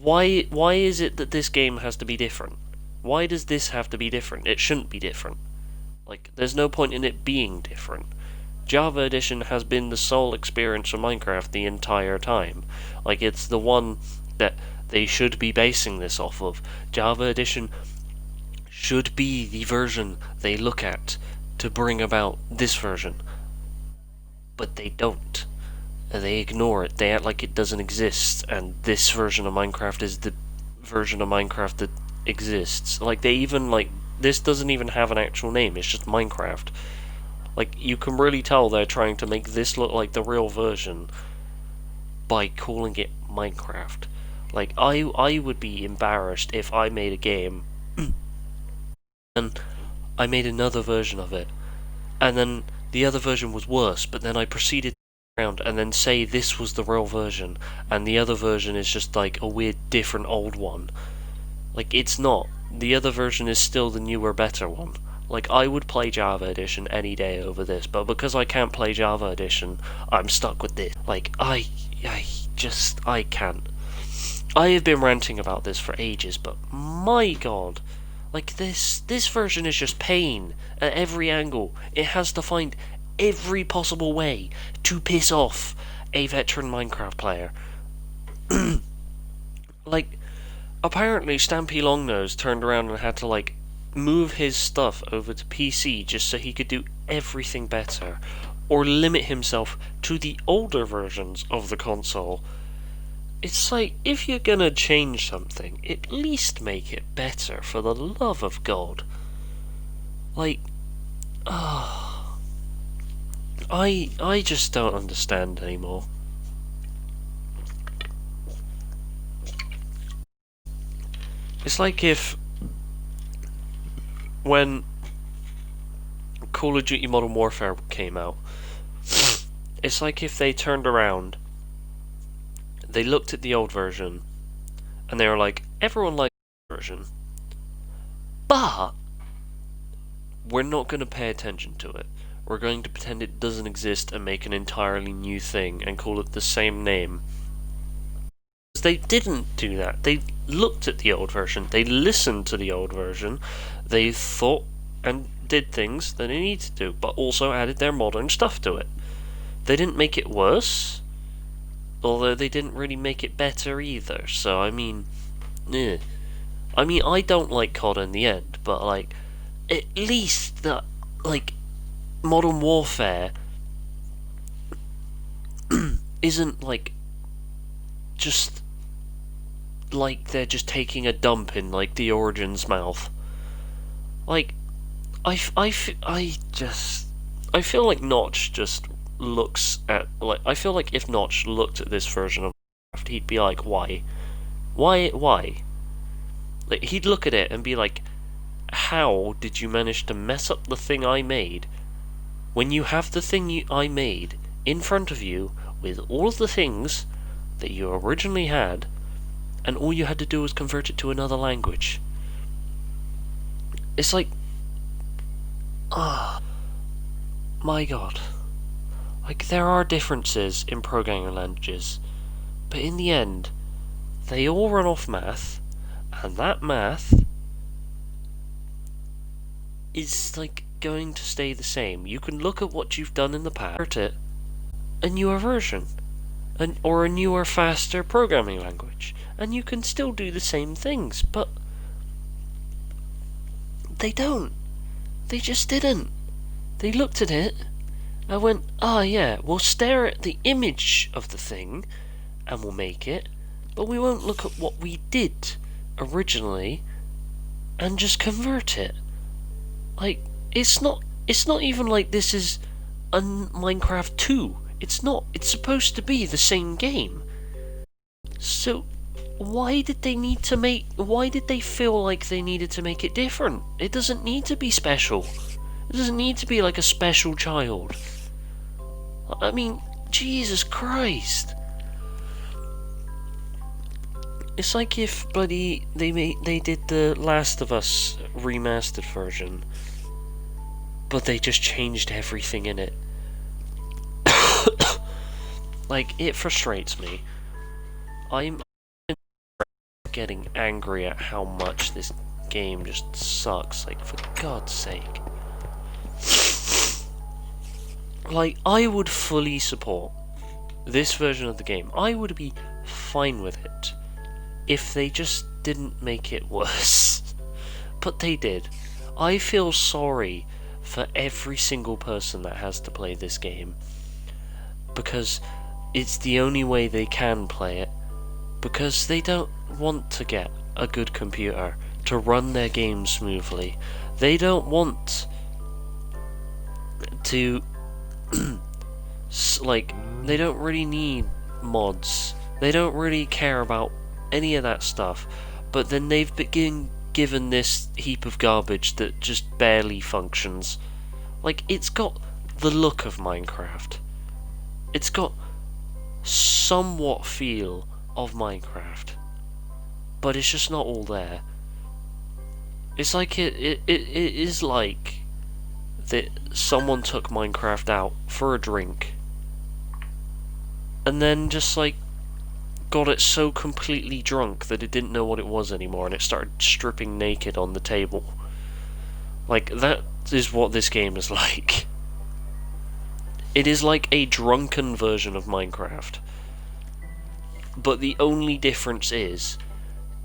why is it that this game has to be different? Why does this have to be different? It shouldn't be different. Like, there's no point in it being different. Java Edition has been the sole experience for Minecraft the entire time. Like, it's the one that they should be basing this off of. Java Edition should be the version they look at to bring about this version. But they don't. They ignore it. They act like it doesn't exist, and this version of Minecraft is the version of Minecraft that exists. Like, they even, like, this doesn't even have an actual name, it's just Minecraft. Like, you can really tell they're trying to make this look like the real version by calling it Minecraft. Like, I would be embarrassed if I made a game and I made another version of it, and then the other version was worse, but then I proceeded around and then say this was the real version, and the other version is just like a weird different old one. Like, it's not. The other version is still the newer, better one. Like, I would play Java Edition any day over this, but because I can't play Java Edition, I'm stuck with this. Like, I can't. I have been ranting about this for ages, but my god, Like, this version is just pain at every angle. It has to find every possible way to piss off a veteran Minecraft player. Like, apparently Stampy Longnose turned around and had to, like, move his stuff over to PC just so he could do everything better, or limit himself to the older versions of the console. It's like, if you're gonna change something, at least make it better, for the love of God. Like, I just don't understand anymore. It's like if, when Call of Duty Modern Warfare came out, it's like if they turned around, they looked at the old version, and they were like, everyone likes the version, but we're not going to pay attention to it. We're going to pretend it doesn't exist and make an entirely new thing and call it the same name. They didn't do that. They looked at the old version, they listened to the old version, they thought and did things that they needed to do, but also added their modern stuff to it. They didn't make it worse, although they didn't really make it better either, so I mean, I don't like COD in the end, but like, at least that, like, Modern Warfare isn't like just like they're just taking a dump in like the Origin's mouth. Like, I feel like Notch just looks at, like, I feel like if Notch looked at this version of Minecraft, he'd be like, why? Like, he'd look at it and be like, how did you manage to mess up the thing I made when you have the thing I made in front of you with all of the things that you originally had, and all you had to do was convert it to another language? It's like, my God. Like, there are differences in programming languages, but in the end, they all run off math, and that math is, like, going to stay the same. You can look at what you've done in the past, it a newer version, or a newer, faster programming language, and you can still do the same things, but they don't. They just didn't. They looked at it and went, yeah, we'll stare at the image of the thing and we'll make it, but we won't look at what we did originally and just convert it. Like, it's not even like this is a Minecraft 2. It's not. It's supposed to be the same game. So why did they feel like they needed to make it different? It doesn't need to be special. It doesn't need to be like a special child. I mean, Jesus Christ. It's like if bloody they did the Last of Us remastered version, but they just changed everything in it. Like, it frustrates me. I'm getting angry at how much this game just sucks, like, for God's sake. Like, I would fully support this version of the game. I would be fine with it if they just didn't make it worse. But they did. I feel sorry for every single person that has to play this game, because it's the only way they can play it, because they don't want to get a good computer to run their game smoothly. They don't want to like, they don't really need mods. They don't really care about any of that stuff, but then they've been given this heap of garbage that just barely functions. Like, it's got the look of Minecraft. It's got somewhat feel of Minecraft, but it's just not all there. It's like it is like that someone took Minecraft out for a drink and then just like got it so completely drunk that it didn't know what it was anymore, and it started stripping naked on the table. Like, that is what this game is like. It is like a drunken version of Minecraft. But the only difference is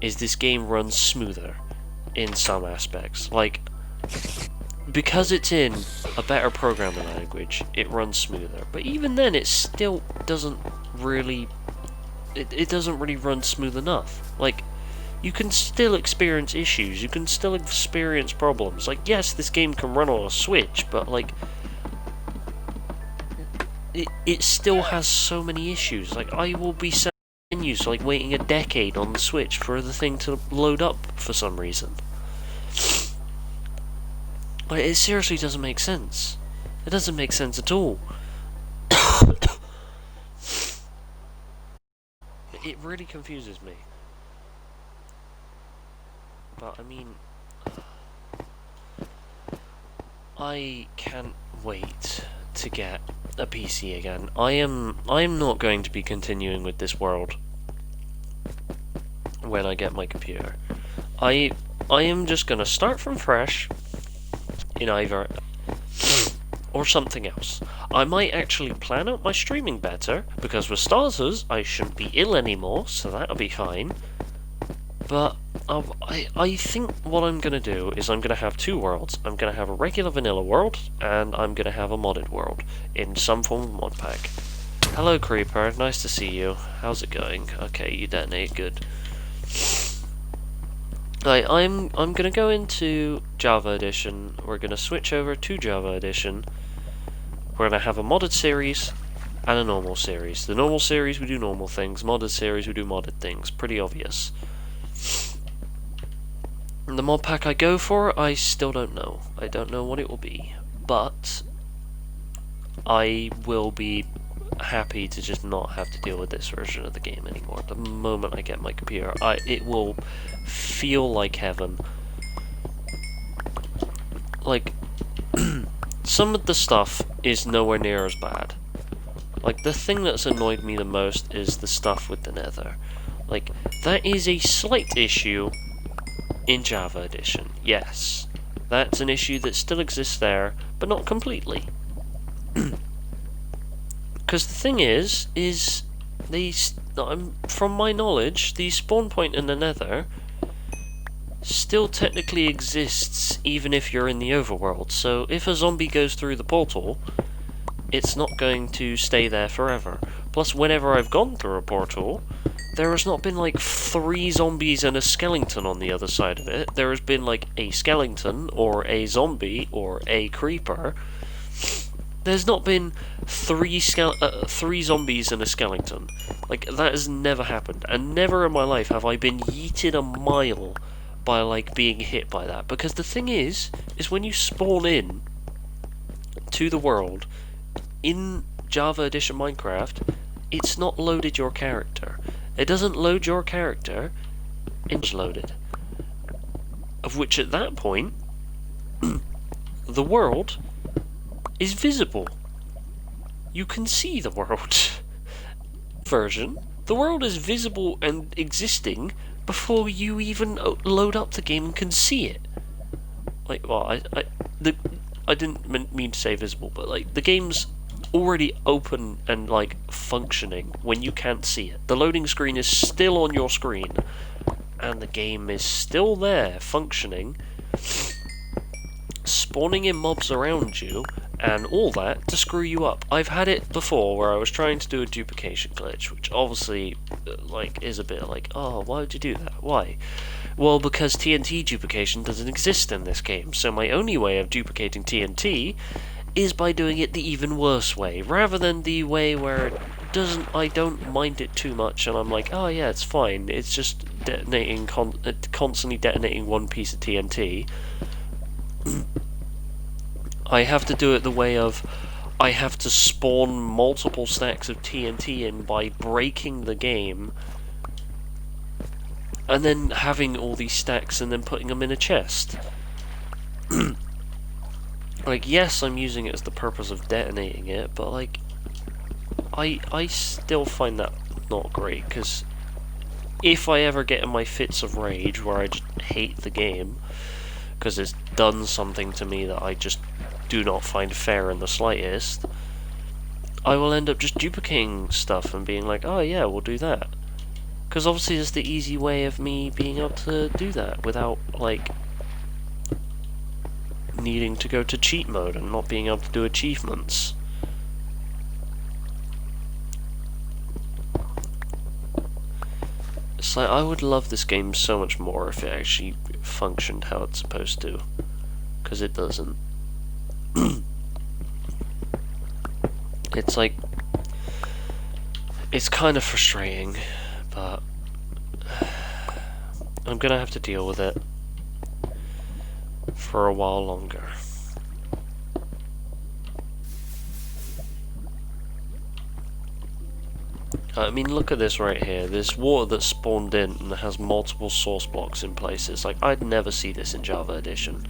this game runs smoother in some aspects. Like, because it's in a better programming language, it runs smoother. But even then, it still doesn't really... It doesn't really run smooth enough. Like, you can still experience issues, you can still experience problems. Like, yes, this game can run on a Switch, but, like... It still has so many issues. Like, I will be menus, like, waiting a decade on the Switch for the thing to load up for some reason. Like, it seriously doesn't make sense. It doesn't make sense at all. It really confuses me. But, I mean... I can't wait to get a PC again. I'm not going to be continuing with this world when I get my computer. I am just gonna start from fresh in either or something else. I might actually plan out my streaming better, because for starters, I shouldn't be ill anymore, so that'll be fine. But I think what I'm gonna do is I'm gonna have two worlds. I'm gonna have a regular vanilla world, and I'm gonna have a modded world in some form of mod pack. Hello, Creeper. Nice to see you. How's it going? Okay, you detonate. Good. I'm gonna go into Java Edition. We're gonna switch over to Java Edition. We're gonna have a modded series and a normal series. The normal series we do normal things. Modded series we do modded things. Pretty obvious. And the mod pack I go for, I still don't know. I don't know what it will be, but I will be happy to just not have to deal with this version of the game anymore. The moment I get my computer, it will feel like heaven. Like, some of the stuff is nowhere near as bad. Like, the thing that's annoyed me the most is the stuff with the Nether. Like, that is a slight issue in Java Edition, yes. That's an issue that still exists there, but not completely. Because the thing is these, from my knowledge, the spawn point in the Nether still technically exists even if you're in the overworld. So if a zombie goes through the portal, it's not going to stay there forever. Plus, whenever I've gone through a portal, there has not been like 3 zombies and a skeleton on the other side of it. There has been like a skeleton, or a zombie, or a creeper. There's not been 3 zombies and a skeleton. Like, that has never happened. And never in my life have I been yeeted a mile by, like, being hit by that. Because the thing is when you spawn in to the world in Java Edition Minecraft, it's not loaded your character. It doesn't load your character, it's loaded. Of which at that point, the world is visible. You can see the world. Version, the world is visible and existing before you even load up the game and can see it. Like, well, I didn't mean to say visible, but like, the game's already open and like functioning when you can't see it. The loading screen is still on your screen, and the game is still there, functioning, spawning in mobs around you, and all that to screw you up. I've had it before where I was trying to do a duplication glitch, which obviously, like, is a bit like, oh, why would you do that? Why? Well, because TNT duplication doesn't exist in this game, so my only way of duplicating TNT is by doing it the even worse way, rather than the way where I don't mind it too much, and I'm like, oh yeah, it's fine, it's just detonating, constantly detonating one piece of TNT. I have to do it the way of, I have to spawn multiple stacks of TNT in by breaking the game, and then having all these stacks and then putting them in a chest. Like, yes, I'm using it as the purpose of detonating it, but like, I still find that not great, because if I ever get in my fits of rage where I just hate the game because it's done something to me that I just do not find fair in the slightest, I will end up just duplicating stuff and being like, oh yeah, we'll do that. Because obviously it's the easy way of me being able to do that without, like, needing to go to cheat mode and not being able to do achievements. It's like, I would love this game so much more if it actually functioned how it's supposed to. Because it doesn't. It's like, it's kind of frustrating, but I'm gonna have to deal with it for a while longer. I mean, look at this right here. There's water that spawned in and has multiple source blocks in places. Like, I'd never see this in Java Edition.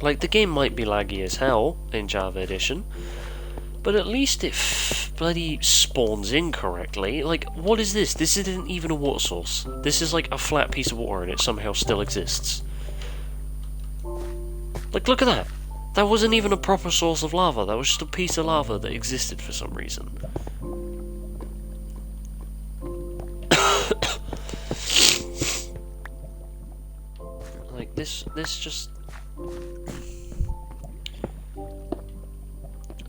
Like, the game might be laggy as hell in Java Edition, but at least it bloody spawns in correctly. Like, what is this? This isn't even a water source. This is like a flat piece of water and it somehow still exists. Like, look at that! That wasn't even a proper source of lava, that was just a piece of lava that existed for some reason. Like, this just...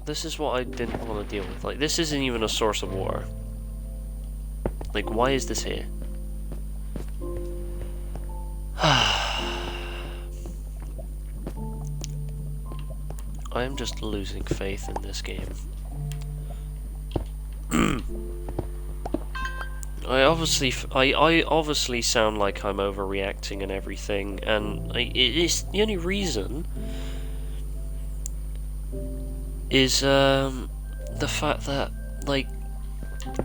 This is what I didn't want to deal with. Like, this isn't even a source of water. Like, why is this here? I am just losing faith in this game. I obviously sound like I'm overreacting and everything, and it is the only reason is the fact that, like,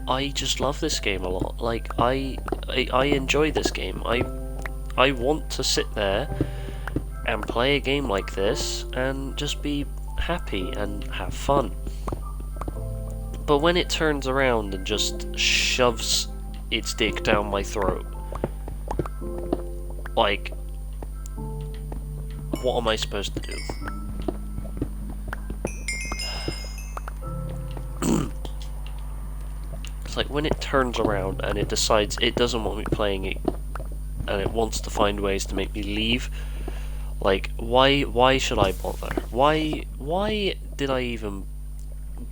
I just love this game a lot. Like, I enjoy this game. I want to sit there and play a game like this and just be happy and have fun. But when it turns around and just shoves its dick down my throat, like, what am I supposed to do? It's like, when it turns around and it decides it doesn't want me playing it and it wants to find ways to make me leave. Like, why should I bother? Why did I even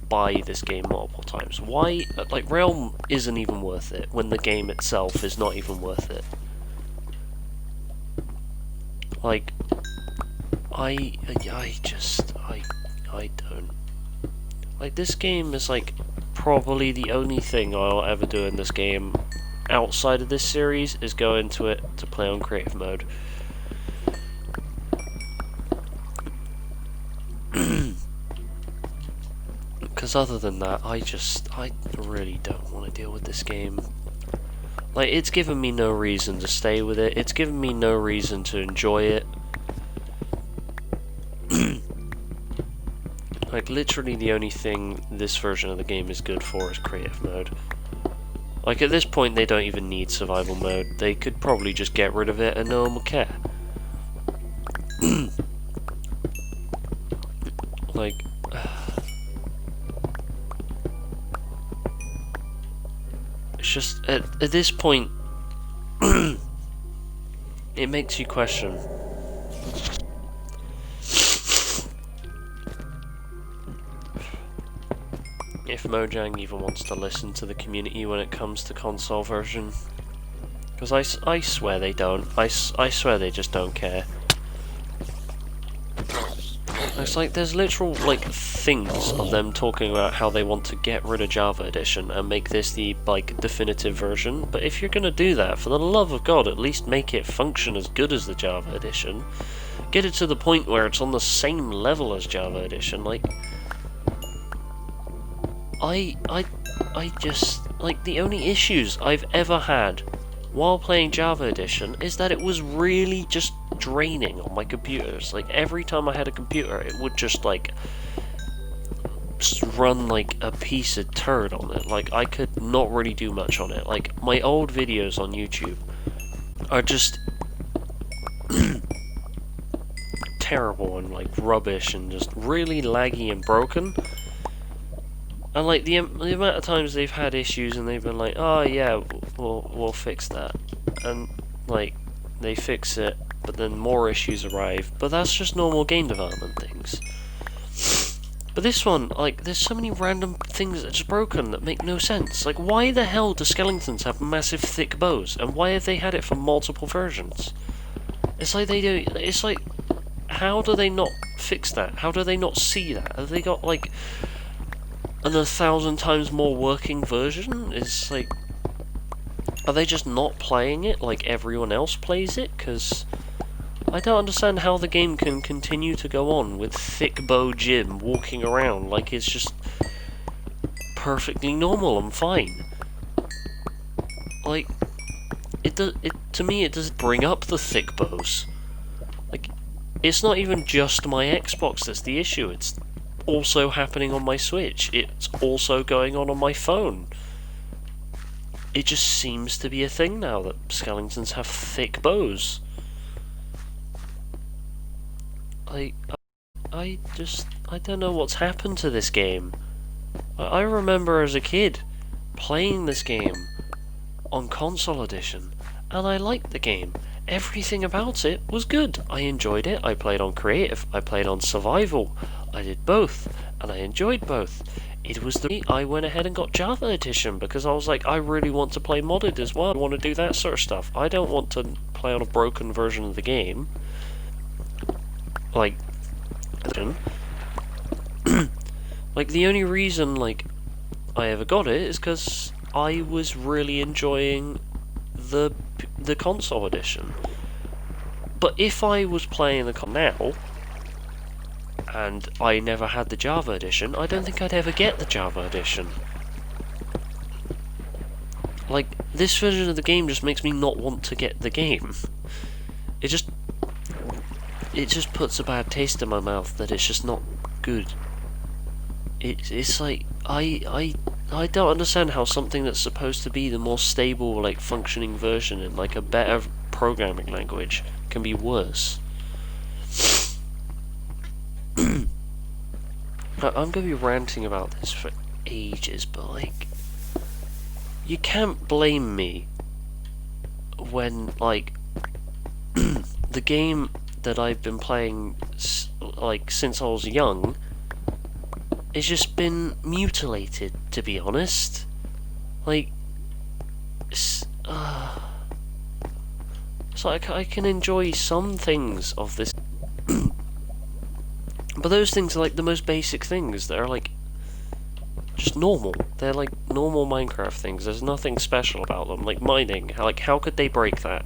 buy this game multiple times? Why, like, Realm isn't even worth it when the game itself is not even worth it. Like, I don't. Like, this game is, like, probably the only thing I'll ever do in this game outside of this series is go into it to play on creative mode. Because other than that, I really don't want to deal with this game. Like, it's given me no reason to stay with it, it's given me no reason to enjoy it. Like, literally the only thing this version of the game is good for is creative mode. Like, at this point they don't even need survival mode, they could probably just get rid of it and no one would care. Like... It's just, at this point, it makes you question. If Mojang even wants to listen to the community when it comes to console version. Because I swear they don't. I swear they just don't care. It's like, there's literal, like, things of them talking about how they want to get rid of Java Edition and make this the, like, definitive version. But if you're gonna do that, for the love of God, at least make it function as good as the Java Edition. Get it to the point where it's on the same level as Java Edition. Like, I just, like, the only issues I've ever had while playing Java Edition is that it was really just draining on my computers. Like, every time I had a computer, it would just, like, run like a piece of turd on it. Like, I could not really do much on it. Like, my old videos on YouTube are just terrible and like rubbish and just really laggy and broken. And like the amount of times they've had issues and they've been like, oh yeah, we'll fix that, and like they fix it, but then more issues arrive. But that's just normal game development things. But this one, like, there's so many random things that are just broken that make no sense. Like, why the hell do skeletons have massive thick bows, and why have they had it for multiple versions? It's like they do. It's like, how do they not fix that? How do they not see that? Have they got like an 1,000 times more working version? It's like, are they just not playing it like everyone else plays it? Because I don't understand how the game can continue to go on with thick bow Jim walking around like it's just perfectly normal and fine. Like, to me it does bring up the thick bows. Like, it's not even just my Xbox that's the issue, it's also happening on my Switch, it's also going on my phone. It just seems to be a thing now that skeletons have thick bows. I don't know what's happened to this game. I remember as a kid playing this game on console edition, and I liked the game. Everything about it was good. I enjoyed it. I played on creative, I played on survival. I did both, and I enjoyed both. It was I went ahead and got Java edition because I was like, I really want to play modded as well. I want to do that sort of stuff. I don't want to play on a broken version of the game. Like, like the only reason like I ever got it is because I was really enjoying the console edition. But if I was playing the now and I never had the Java edition, I don't think I'd ever get the Java edition. Like, this version of the game just makes me not want to get the game. It just puts a bad taste in my mouth that it's just not good. It's like, I don't understand how something that's supposed to be the more stable, like, functioning version and like a better programming language can be worse. I'm gonna be ranting about this for ages, but like, you can't blame me when like the game that I've been playing like since I was young it's just been mutilated, to be honest. Like, so I can enjoy some things of this, but those things are like the most basic things that are like just normal. They're like normal Minecraft things. There's nothing special about them. Like mining, how could they break that?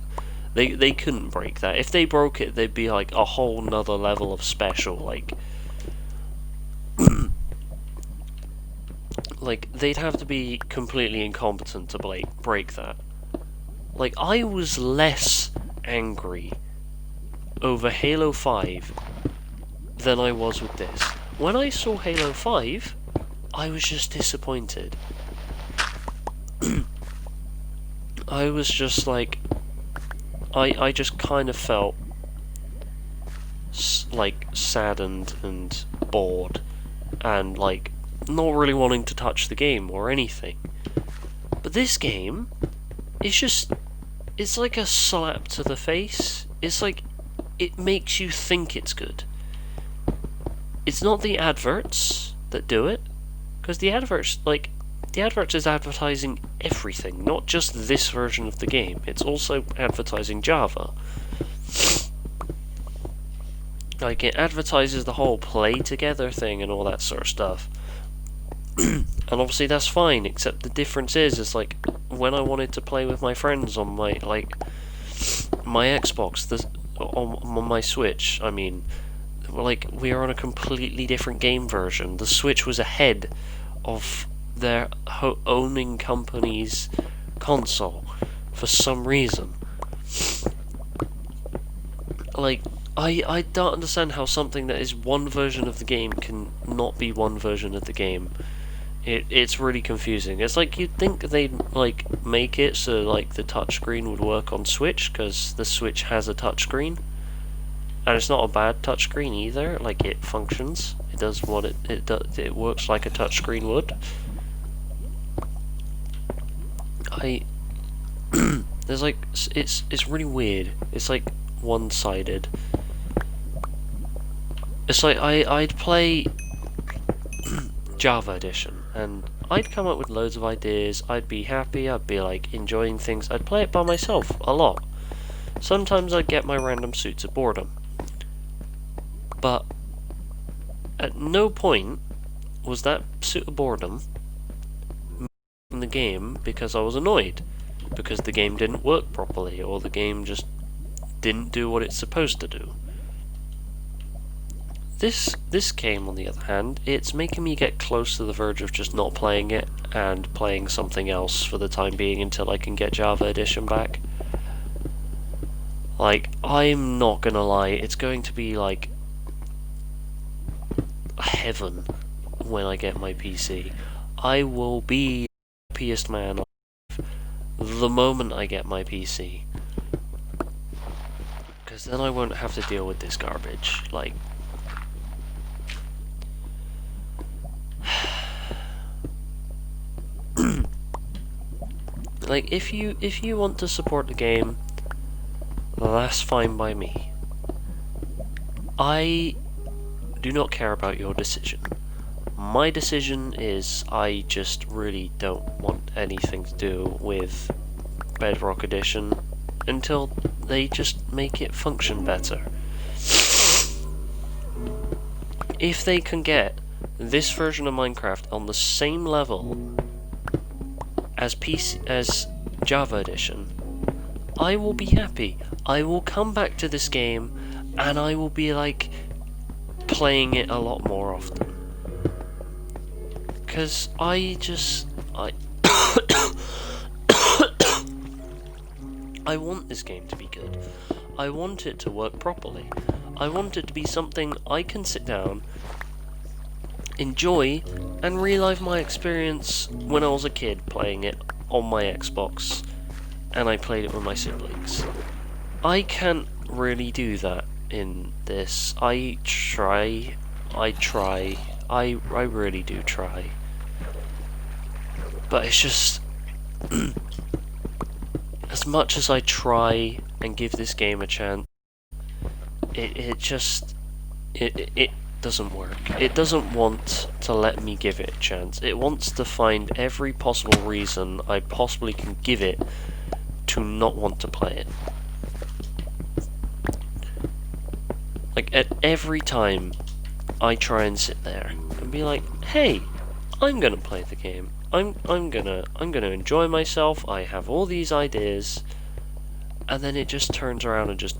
They couldn't break that. If they broke it, they'd be like a whole nother level of special. Like they'd have to be completely incompetent to break that. Like, I was less angry over Halo 5 than I was with this. When I saw Halo 5, I was just disappointed. I was just like, I just kind of felt like saddened and bored and like not really wanting to touch the game or anything. But this game, it's like a slap to the face. It's like, it makes you think it's good. It's not the adverts that do it, because the adverts is advertising everything, not just this version of the game. It's also advertising Java. Like, it advertises the whole play together thing and all that sort of stuff. And obviously that's fine, except the difference is like, when I wanted to play with my friends on my Xbox, on my Switch, I mean, like, we are on a completely different game version. The Switch was ahead of their owning company's console for some reason. Like, I don't understand how something that is one version of the game can not be one version of the game. It's really confusing. It's like you'd think they'd like make it so like the touchscreen would work on Switch, because the Switch has a touchscreen, and it's not a bad touchscreen either. Like, it functions. It does what it does. It works like a touchscreen would. There's like it's really weird. It's like one-sided. It's like I'd play Java Edition, and I'd come up with loads of ideas. I'd be happy. I'd be like enjoying things. I'd play it by myself a lot. Sometimes I'd get my random suits of boredom, but at no point was that suit of boredom in the game because I was annoyed, because the game didn't work properly, or the game just didn't do what it's supposed to do. This game, on the other hand, it's making me get close to the verge of just not playing it and playing something else for the time being until I can get Java Edition back. Like, I'm not gonna lie, it's going to be like heaven when I get my PC. I will be the happiest man alive the moment I get my PC, because then I won't have to deal with this garbage. Like, like, if you want to support the game, that's fine by me. I do not care about your decision. My decision is I just really don't want anything to do with Bedrock Edition until they just make it function better. If they can get this version of Minecraft on the same level as Java Edition, I will be happy. I will come back to this game and I will be like playing it a lot more often. Because I want this game to be good. I want it to work properly. I want it to be something I can sit down, enjoy, and relive my experience when I was a kid playing it on my Xbox, and I played it with my siblings. I can't really do that in this. I really do try. But it's just as much as I try and give this game a chance, it doesn't work. It doesn't want to let me give it a chance. It wants to find every possible reason I possibly can give it to not want to play it. Like, at every time I try and sit there and be like, hey, I'm gonna play the game. I'm gonna enjoy myself. I have all these ideas, and then it just turns around and just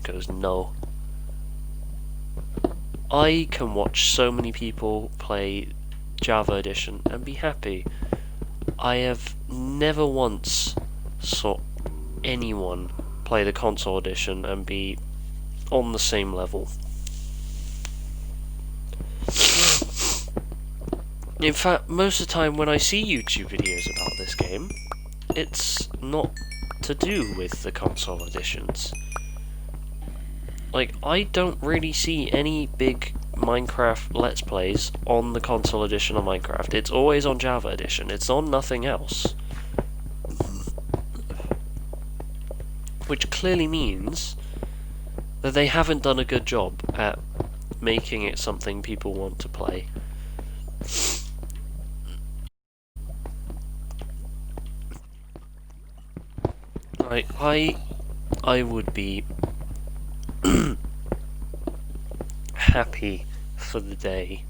goes, no. I can watch so many people play Java Edition and be happy. I have never once saw anyone play the console edition and be on the same level. In fact, most of the time when I see YouTube videos about this game, it's not to do with the console editions. Like, I don't really see any big Minecraft Let's Plays on the console edition of Minecraft. It's always on Java Edition. It's on nothing else. Which clearly means that they haven't done a good job at making it something people want to play. I would be happy for the day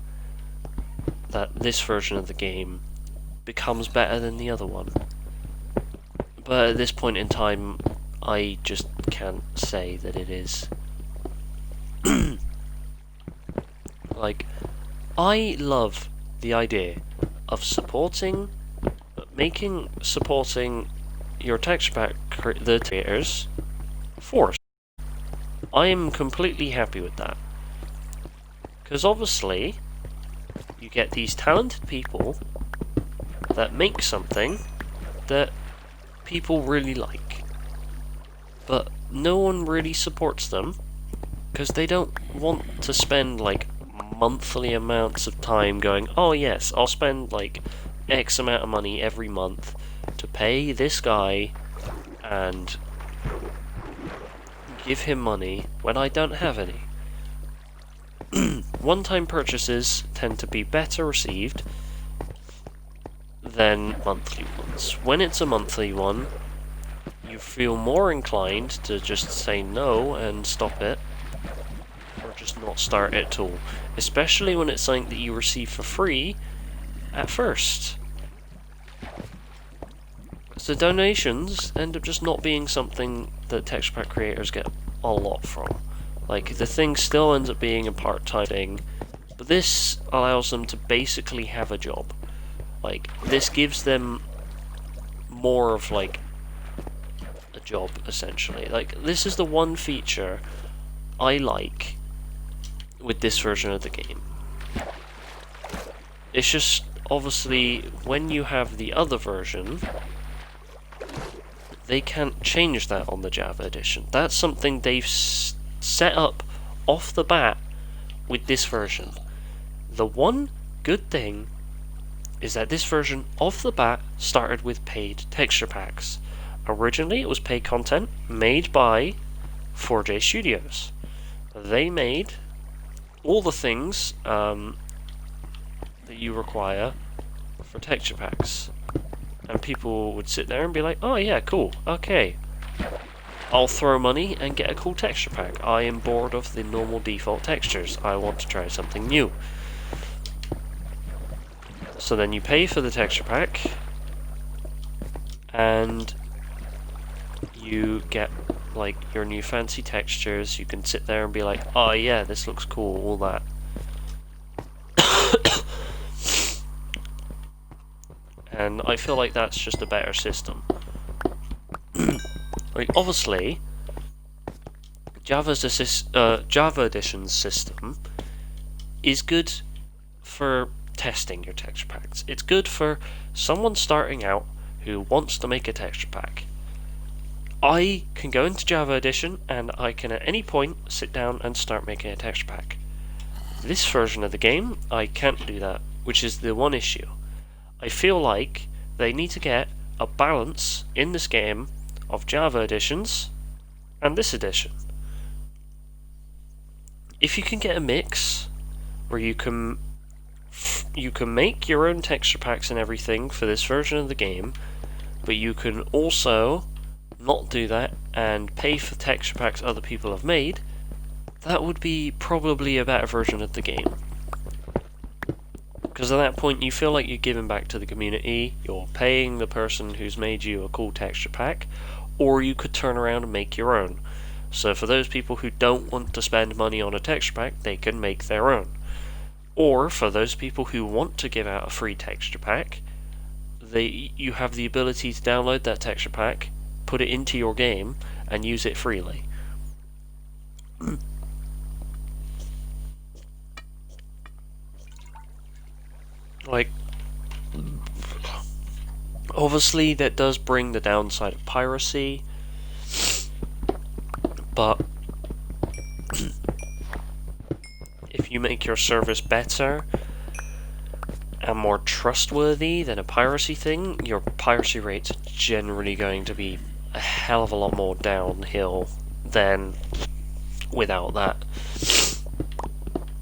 that this version of the game becomes better than the other one. But at this point in time, I just can't say that it is. Like, I love the idea of supporting your texture pack the creators forced. I am completely happy with that. Because obviously, you get these talented people that make something that people really like, but no one really supports them because they don't want to spend like monthly amounts of time going, oh yes, I'll spend like X amount of money every month to pay this guy and give him money when I don't have any. One-time purchases tend to be better received than monthly ones. When it's a monthly one, you feel more inclined to just say no and stop it, or just not start it at all. Especially when it's something that you receive for free at first. So donations end up just not being something that texture pack creators get a lot from. Like, the thing still ends up being a part-time thing, but this allows them to basically have a job. Like, this gives them more of, like, a job, essentially. Like, this is the one feature I like with this version of the game. It's just, obviously, when you have the other version, they can't change that on the Java edition. That's something they've set up off the bat with this version. The one good thing is that this version off the bat started with paid texture packs. Originally it was paid content made by 4J Studios. They made all the things that you require for texture packs. And people would sit there and be like, oh yeah, cool, okay. I'll throw money and get a cool texture pack. I am bored of the normal default textures. I want to try something new. So then you pay for the texture pack, and you get like your new fancy textures. You can sit there and be like, oh yeah, this looks cool, all that. And I feel like that's just a better system. Like, obviously, Java Edition's system is good for testing your texture packs. It's good for someone starting out who wants to make a texture pack. I can go into Java Edition and I can at any point sit down and start making a texture pack. This version of the game, I can't do that, which is the one issue. I feel like they need to get a balance in this game of Java editions and this edition. If you can get a mix where you can make your own texture packs and everything for this version of the game, but you can also not do that and pay for texture packs other people have made, that would be probably a better version of the game. Because at that point you feel like you're giving back to the community, you're paying the person who's made you a cool texture pack, or you could turn around and make your own. So for those people who don't want to spend money on a texture pack, they can make their own. Or for those people who want to give out a free texture pack, you have the ability to download that texture pack, put it into your game, and use it freely. Like, obviously that does bring the downside of piracy, but if you make your service better and more trustworthy than a piracy thing, your piracy rate's generally going to be a hell of a lot more downhill than without that.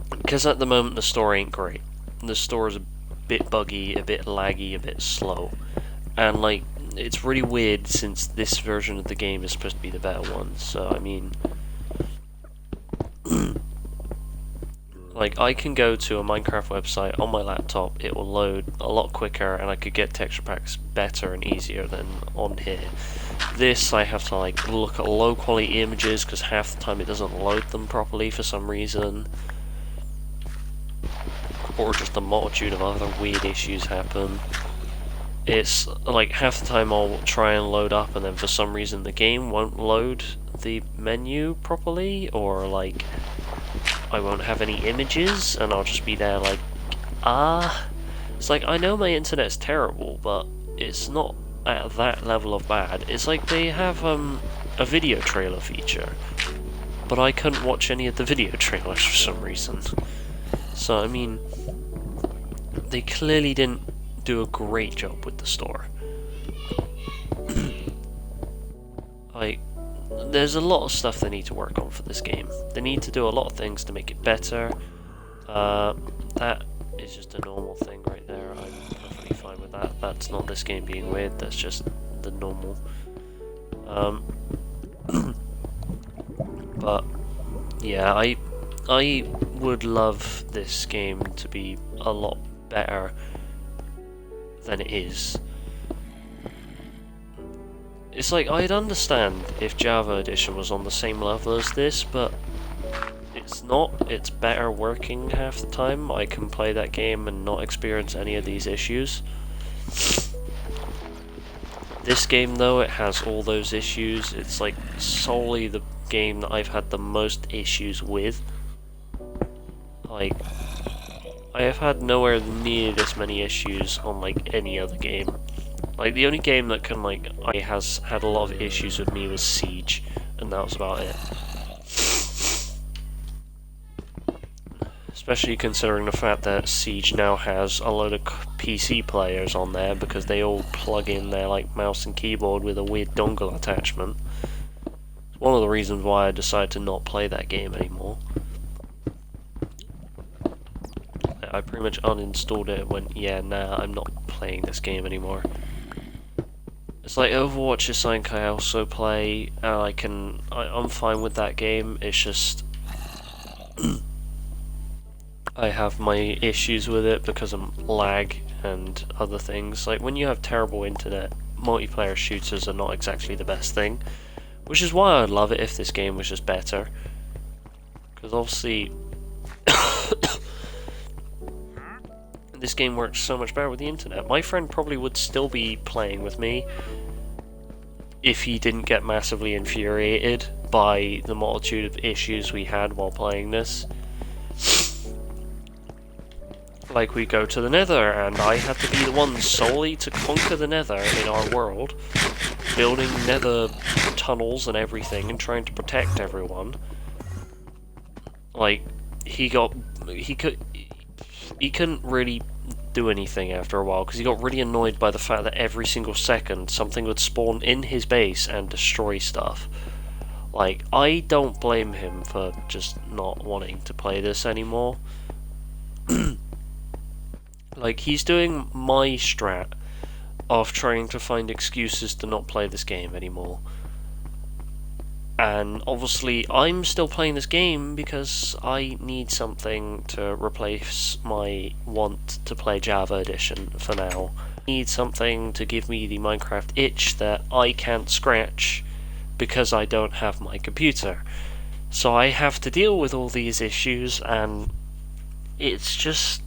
Because at the moment the store ain't great. The store is a bit buggy, a bit laggy, a bit slow. And like, it's really weird since this version of the game is supposed to be the better one, so I mean... like, I can go to a Minecraft website on my laptop, it will load a lot quicker, and I could get texture packs better and easier than on here. This, I have to like look at low quality images, because half the time it doesn't load them properly for some reason. Or just a multitude of other weird issues happen. It's like half the time I'll try and load up and then for some reason the game won't load the menu properly, or like I won't have any images and I'll just be there like It's like, I know my internet's terrible, but it's not at that level of bad. It's like they have a video trailer feature, but I couldn't watch any of the video trailers for some reason. So, I mean, they clearly didn't do a great job with the store. Like, there's a lot of stuff they need to work on for this game. They need to do a lot of things to make it better. That is just a normal thing right there. I'm perfectly fine with that. That's not this game being weird, that's just the normal. But yeah, I would love this game to be a lot better than it is. It's like, I'd understand if Java Edition was on the same level as this, but it's not. It's better working half the time. I can play that game and not experience any of these issues. This game, though, it has all those issues. It's like solely the game that I've had the most issues with. Like, I have had nowhere near this many issues on like any other game. Like, the only game that can has had a lot of issues with me was Siege, and that was about it. Especially considering the fact that Siege now has a load of PC players on there because they all plug in their like mouse and keyboard with a weird dongle attachment. It's one of the reasons why I decided to not play that game anymore. I pretty much uninstalled it and went, yeah, nah, I'm not playing this game anymore. It's like Overwatch is something I also play, and I'm fine with that game. It's just I have my issues with it because of lag and other things. Like, when you have terrible internet, multiplayer shooters are not exactly the best thing, which is why I'd love it if this game was just better. Because obviously this game works so much better with the internet. My friend probably would still be playing with me if he didn't get massively infuriated by the multitude of issues we had while playing this. Like, we go to the Nether, and I had to be the one solely to conquer the Nether in our world, building Nether tunnels and everything, and trying to protect everyone. Like, he couldn't really do anything after a while because he got really annoyed by the fact that every single second something would spawn in his base and destroy stuff. Like, I don't blame him for just not wanting to play this anymore. Like, he's doing my strat of trying to find excuses to not play this game anymore. And obviously, I'm still playing this game because I need something to replace my want to play Java Edition for now. I need something to give me the Minecraft itch that I can't scratch because I don't have my computer. So I have to deal with all these issues, and it's just...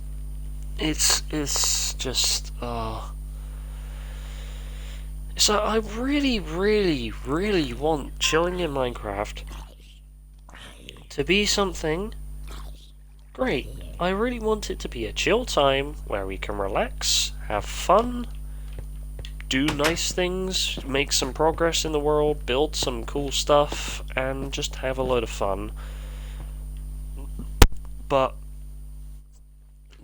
So I really, really, really want chilling in Minecraft to be something great. I really want it to be a chill time where we can relax, have fun, do nice things, make some progress in the world, build some cool stuff, and just have a load of fun. But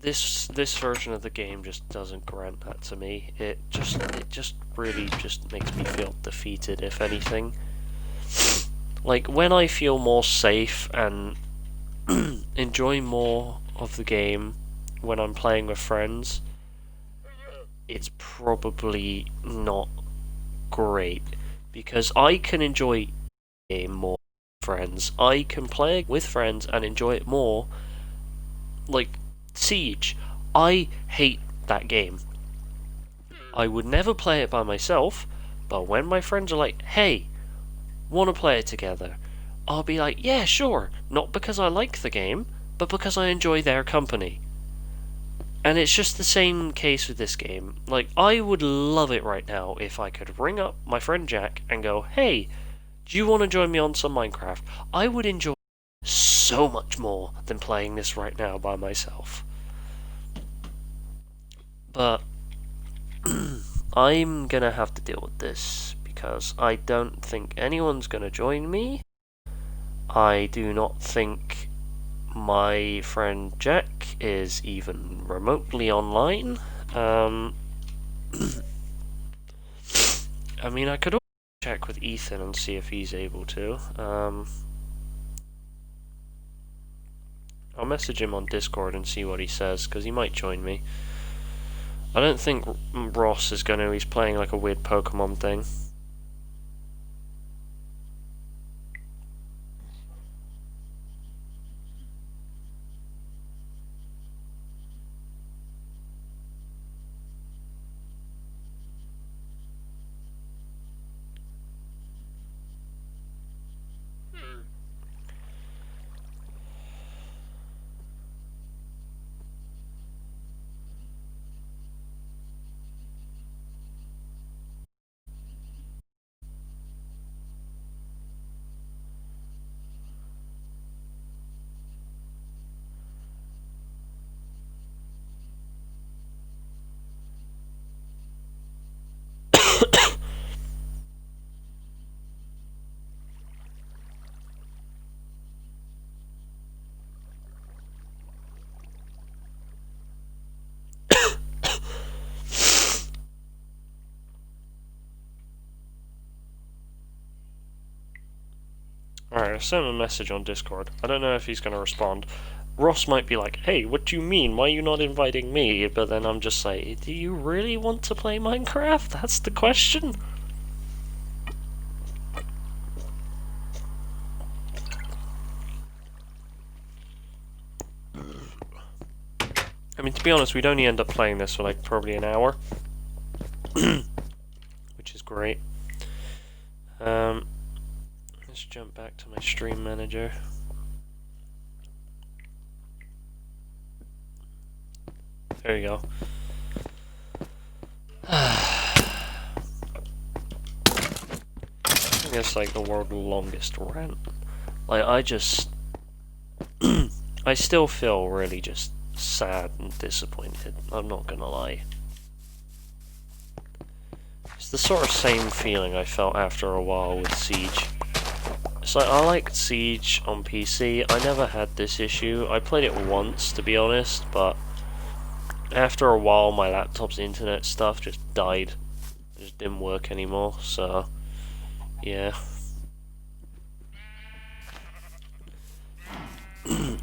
this version of the game just doesn't grant that to me. It just really just makes me feel defeated, if anything. Like, when I feel more safe and enjoy more of the game when I'm playing with friends, it's probably not great, because I can enjoy the game more with friends. I can play with friends and enjoy it more. Like Siege, I hate that game. I would never play it by myself, but when my friends are like, hey, wanna play it together? I'll be like, yeah, sure, not because I like the game, but because I enjoy their company. And it's just the same case with this game. Like, I would love it right now if I could ring up my friend Jack and go, hey, do you want to join me on some Minecraft? I would enjoy it so much more than playing this right now by myself. But I'm gonna have to deal with this because I don't think anyone's gonna join me. I do not think my friend Jack is even remotely online. I mean, I could also check with Ethan and see if he's able to. I'll message him on Discord and see what he says, because he might join me. I don't think Ross is going to. He's playing like a weird Pokemon thing. Alright, I sent him a message on Discord. I don't know if he's going to respond. Ross might be like, hey, what do you mean? Why are you not inviting me? But then I'm just like, do you really want to play Minecraft? That's the question? I mean, to be honest, we'd only end up playing this for like probably an hour. Which is great. Let's jump back to my stream manager. There you go. I think it's like the world's longest rant. Like, I still feel really just sad and disappointed, I'm not gonna lie. It's the sort of same feeling I felt after a while with Siege. It's like, I liked Siege on PC, I never had this issue. I played it once, to be honest, but after a while my laptop's internet stuff just died. It just didn't work anymore, so yeah.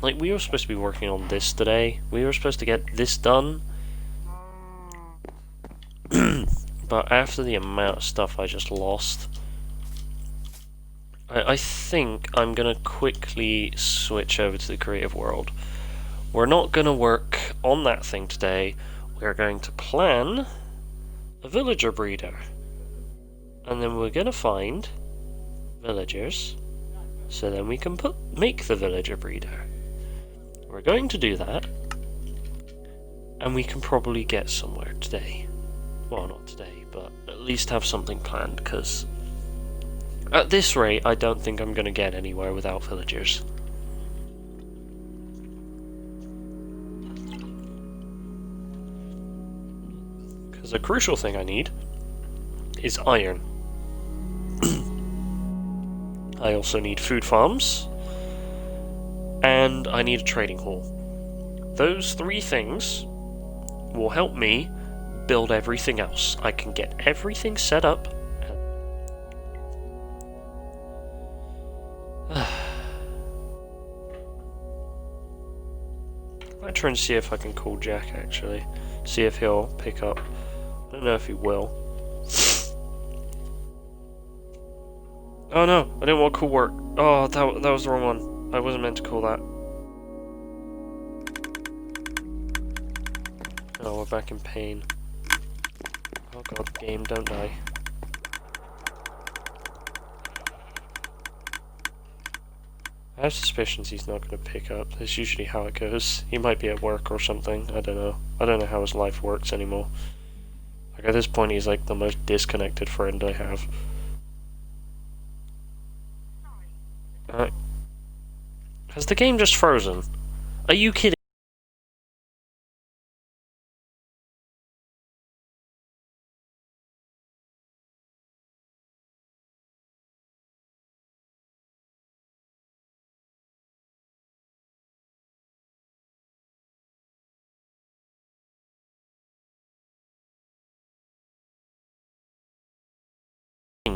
Like, we were supposed to be working on this today. We were supposed to get this done. But after the amount of stuff I just lost, I think I'm gonna quickly switch over to the creative world. We're not gonna work on that thing today. We're going to plan a villager breeder. And then we're gonna find villagers, so then we can make the villager breeder. We're going to do that, and we can probably get somewhere today. Well, not today, but at least have something planned, because at this rate, I don't think I'm going to get anywhere without villagers. Because the crucial thing I need is iron. I also need food farms, and I need a trading hall. Those three things will help me build everything else. I can get everything set up. I might try and see if I can call Jack, actually. See if he'll pick up. I don't know if he will. Oh no, I didn't want to call work. Oh, that was the wrong one. I wasn't meant to call that. Oh, we're back in pain. Oh god, game, don't die. I have suspicions he's not going to pick up. That's usually how it goes. He might be at work or something. I don't know. I don't know how his life works anymore. Like, at this point, he's like the most disconnected friend I have. Has the game just frozen? Are you kidding?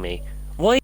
kidding me? Why?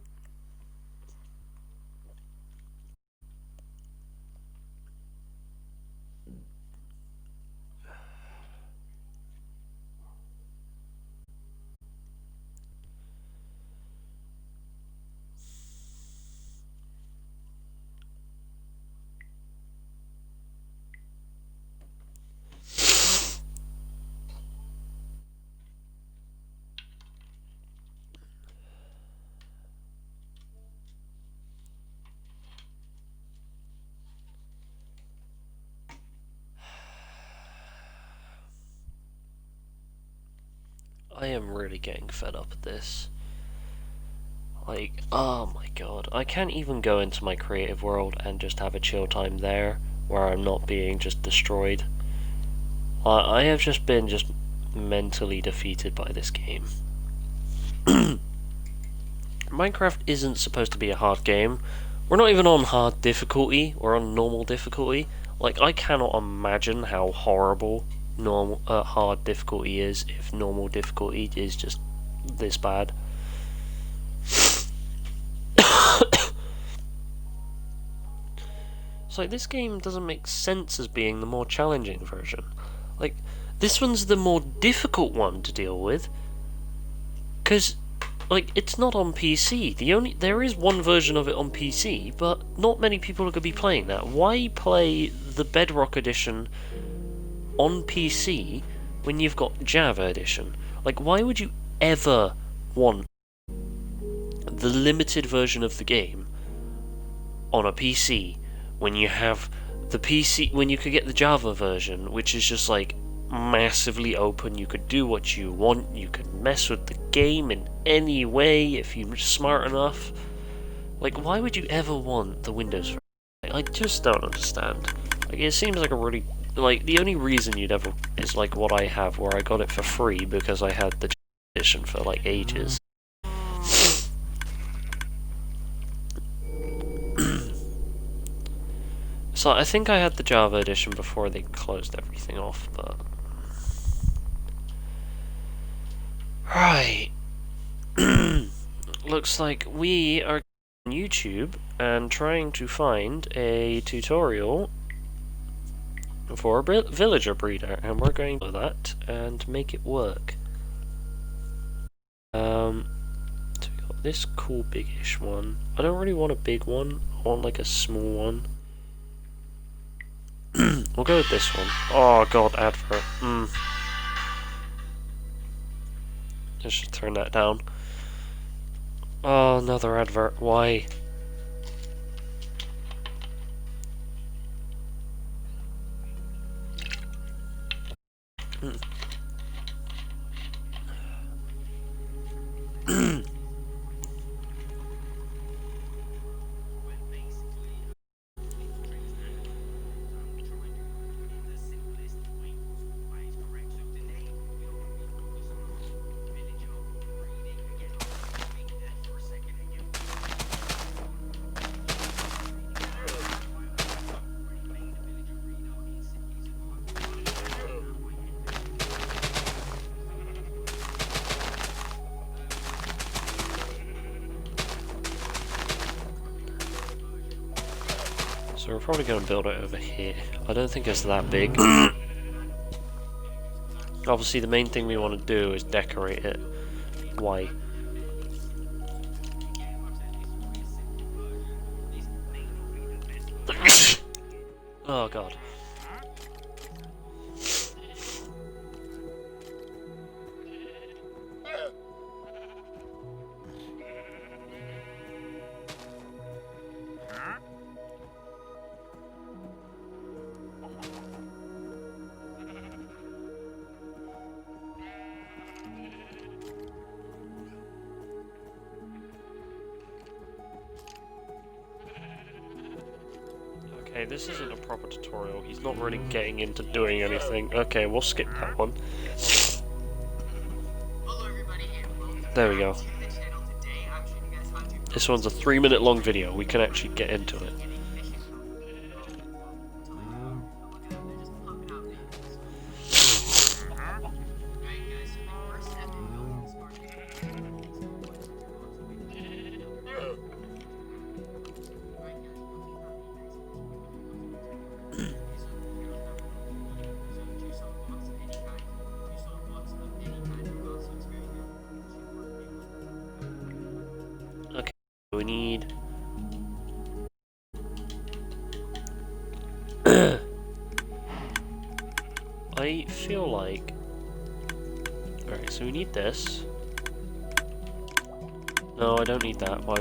I am really getting fed up with this. Like, oh my god. I can't even go into my creative world and just have a chill time there, where I'm not being just destroyed. I have just been mentally defeated by this game. Minecraft isn't supposed to be a hard game. We're not even on hard difficulty, we're on normal difficulty. Like, I cannot imagine how horrible hard difficulty is if normal difficulty is just this bad. It's like, this game doesn't make sense as being the more challenging version. Like, this one's the more difficult one to deal with, because, like, it's not on PC. There is one version of it on PC, but not many people are going to be playing that. Why play the Bedrock edition on PC when you've got Java edition? Like, why would you ever want the limited version of the game on a PC when you have the PC, when you could get the Java version, which is just like massively open? You could do what you want, you could mess with the game in any way if you're smart enough. Like, why would you ever want the Windows version? I just don't understand. Like, it seems like a really, like, the only reason you'd ever is like what I have, where I got it for free because I had the edition for like ages. So I think I had the Java edition before they closed everything off, but... Right. Looks like we are on YouTube and trying to find a tutorial for a villager breeder, and we're going to do that and make it work. So we got this cool big-ish one. I don't really want a big one, I want like a small one. We'll go with this one. Oh god, advert. I should turn that down. Oh, another advert. Why? So we're probably going to build it over here. I don't think it's that big. Obviously the main thing we want to do is decorate it. Why? Oh god. Okay, this isn't a proper tutorial. He's not really getting into doing anything. Okay, we'll skip that one. There we go. This one's a 3-minute long video. We can actually get into it. I feel like... Alright, so we need this. No, I don't need that. Why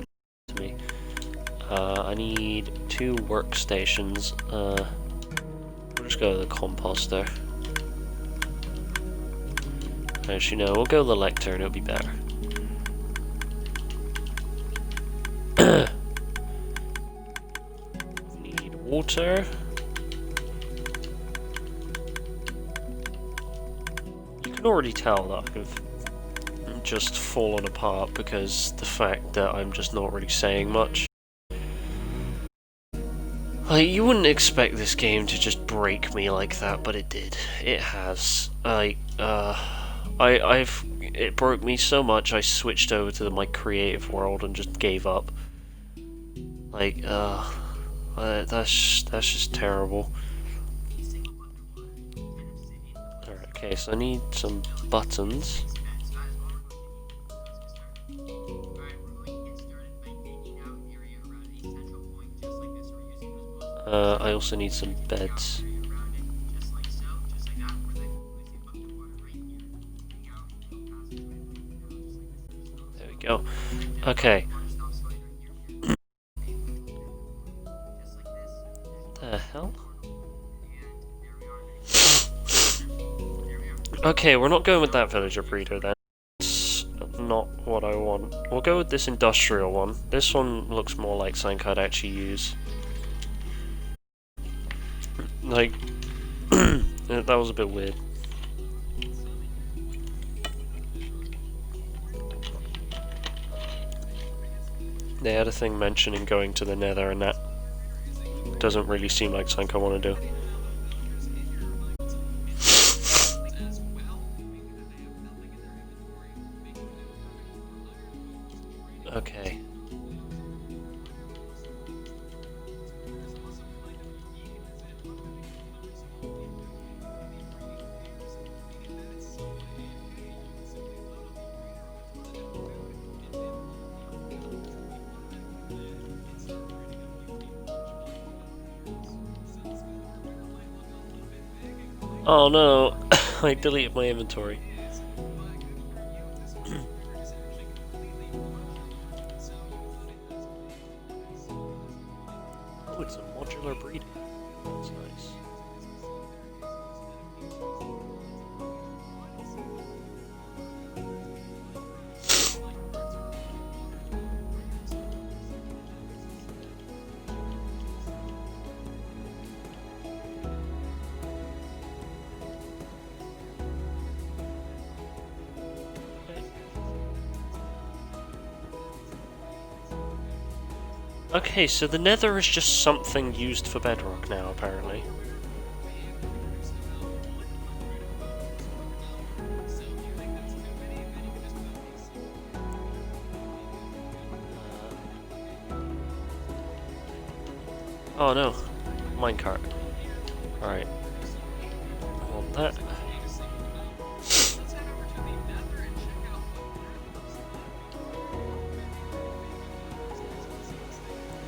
to me? I need 2 workstations. We'll just go to the composter. Actually, no, we'll go to the lectern, it'll be better. Need water. You can already tell that I've just fallen apart because the fact that I'm just not really saying much. Like, you wouldn't expect this game to just break me like that, but it did. It has. It broke me so much I switched over to my creative world and just gave up. Like, that's just terrible. Alright, okay, so I need some buttons. I also need some beds. There we go. Okay. The hell? Okay, we're not going with that villager breeder then. It's not what I want. We'll go with this industrial one. This one looks more like something I'd actually use. Like, that was a bit weird. They had a thing mentioning going to the Nether, and that doesn't really seem like something I want to do. Okay. Oh no, I deleted my inventory. Oh, it's a modular breeder. That's nice. Okay, so the Nether is just something used for bedrock now, apparently. Oh no, minecart. Alright. I want that.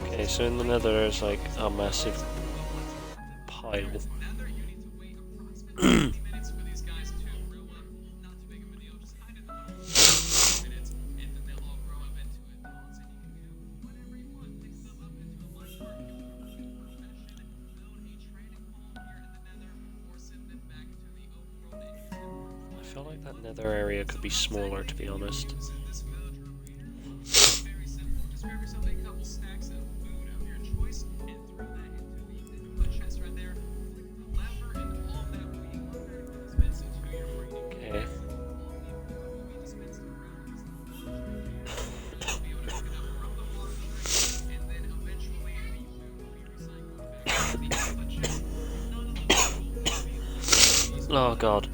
Okay, so in the Nether there's like a massive pile. I feel like that Nether area could be smaller, to be honest. Okay. Oh god.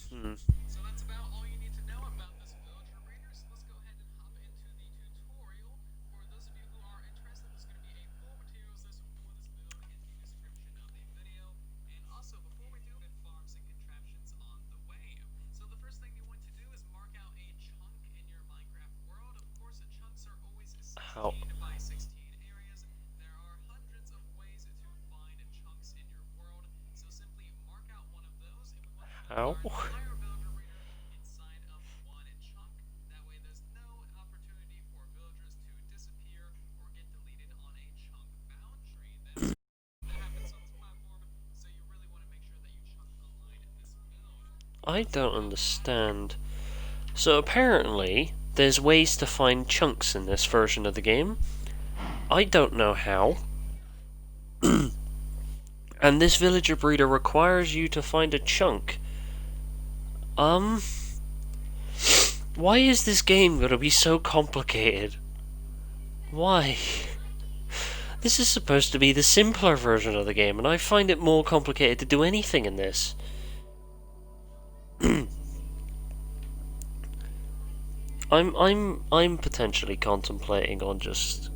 Hmm. So that's about all you need to know about this villager breeder. So let's go ahead and hop into the tutorial. For those of you who are interested, there's going to be a full materials list for this build in the description of the video. And also, before we do, farms and contraptions on the way. So the first thing you want to do is mark out a chunk in your Minecraft world. Of course, the chunks are always 16 How? by 16 areas. There are hundreds of ways to find chunks in your world. So simply mark out one of those, and we want to build How? our entire villager breeder inside of one chunk. That way there's no opportunity for villagers to disappear or get deleted on a chunk boundary. That happens on this platform, so you really want to make sure that you chunk align this build. I don't understand. So apparently, there's ways to find chunks in this version of the game. I don't know how. And this villager breeder requires you to find a chunk. Why is this game gonna be so complicated? Why? This is supposed to be the simpler version of the game, and I find it more complicated to do anything in this. I'm potentially contemplating on just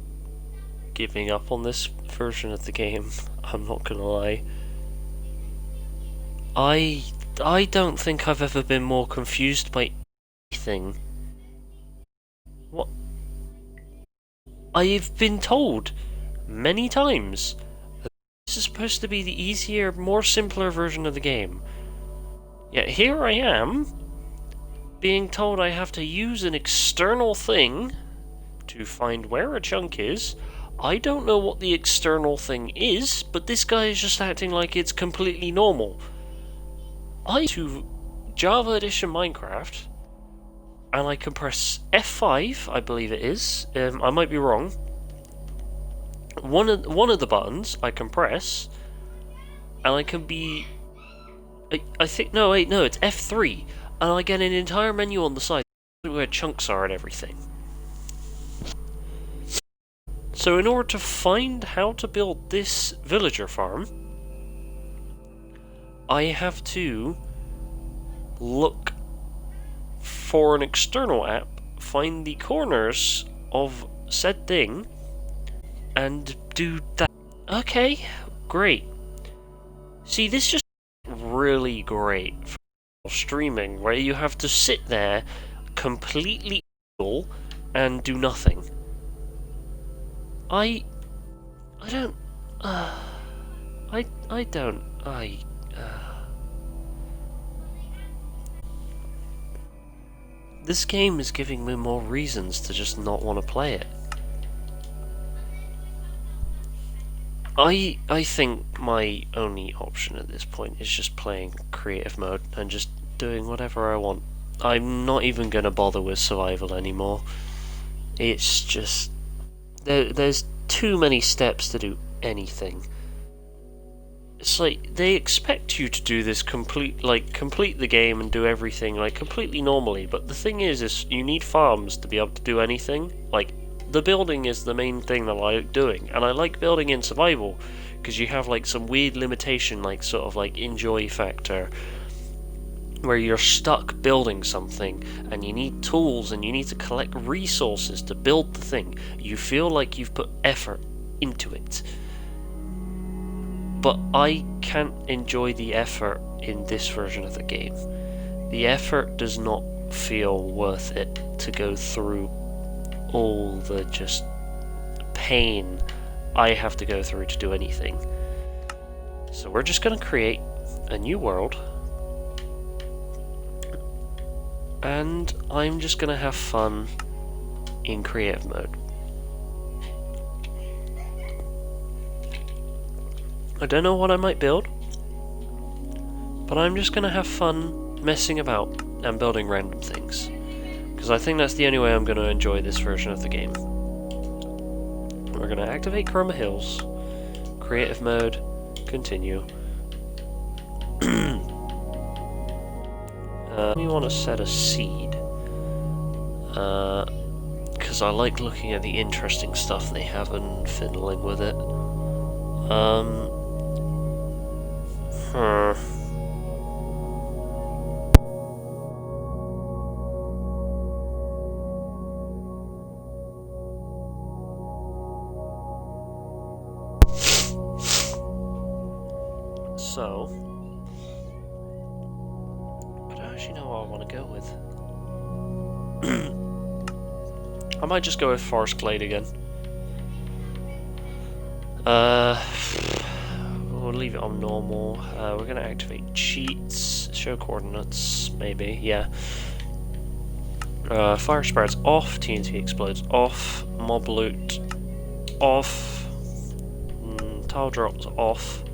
giving up on this version of the game. I'm not gonna lie. I don't think I've ever been more confused by anything. What? I've been told many times that this is supposed to be the easier, more simpler version of the game. Yet here I am, being told I have to use an external thing to find where a chunk is. I don't know what the external thing is, but this guy is just acting like it's completely normal. I to Java Edition Minecraft, and I can press F5, I believe it is. I might be wrong. One of the buttons I can press, and I can be. I think no, wait, no, it's F3, and I get an entire menu on the side where chunks are and everything. So in order to find how to build this villager farm, I have to look for an external app, find the corners of said thing, and do that. Okay, great. See, this just really great for streaming, where you have to sit there completely idle and do nothing. I don't. I don't. This game is giving me more reasons to just not want to play it. I think my only option at this point is just playing creative mode and just doing whatever I want. I'm not even gonna bother with survival anymore. It's just there's too many steps to do anything. It's like they expect you to do this complete the game and do everything like completely normally, but the thing is you need farms to be able to do anything. Like the building is the main thing that I like doing, and I like building in survival because you have like some weird limitation, like sort of like enjoy factor, where you're stuck building something and you need tools and you need to collect resources to build the thing. You feel like you've put effort into it. But I can't enjoy the effort in this version of the game. The effort does not feel worth it to go through all the just pain I have to go through to do anything. So we're just going to create a new world, and I'm just going to have fun in creative mode. I don't know what I might build, but I'm just going to have fun messing about and building random things, because I think that's the only way I'm going to enjoy this version of the game. We're going to activate Chroma Hills, creative mode, continue. We want to set a seed, because I like looking at the interesting stuff they have and fiddling with it. So, I don't actually know what I want to go with. I might just go with Forest Glade again. We'll leave it on normal. We're gonna activate cheats, show coordinates, maybe, yeah. Fire spreads off, TNT explodes off, mob loot off, tile drops off,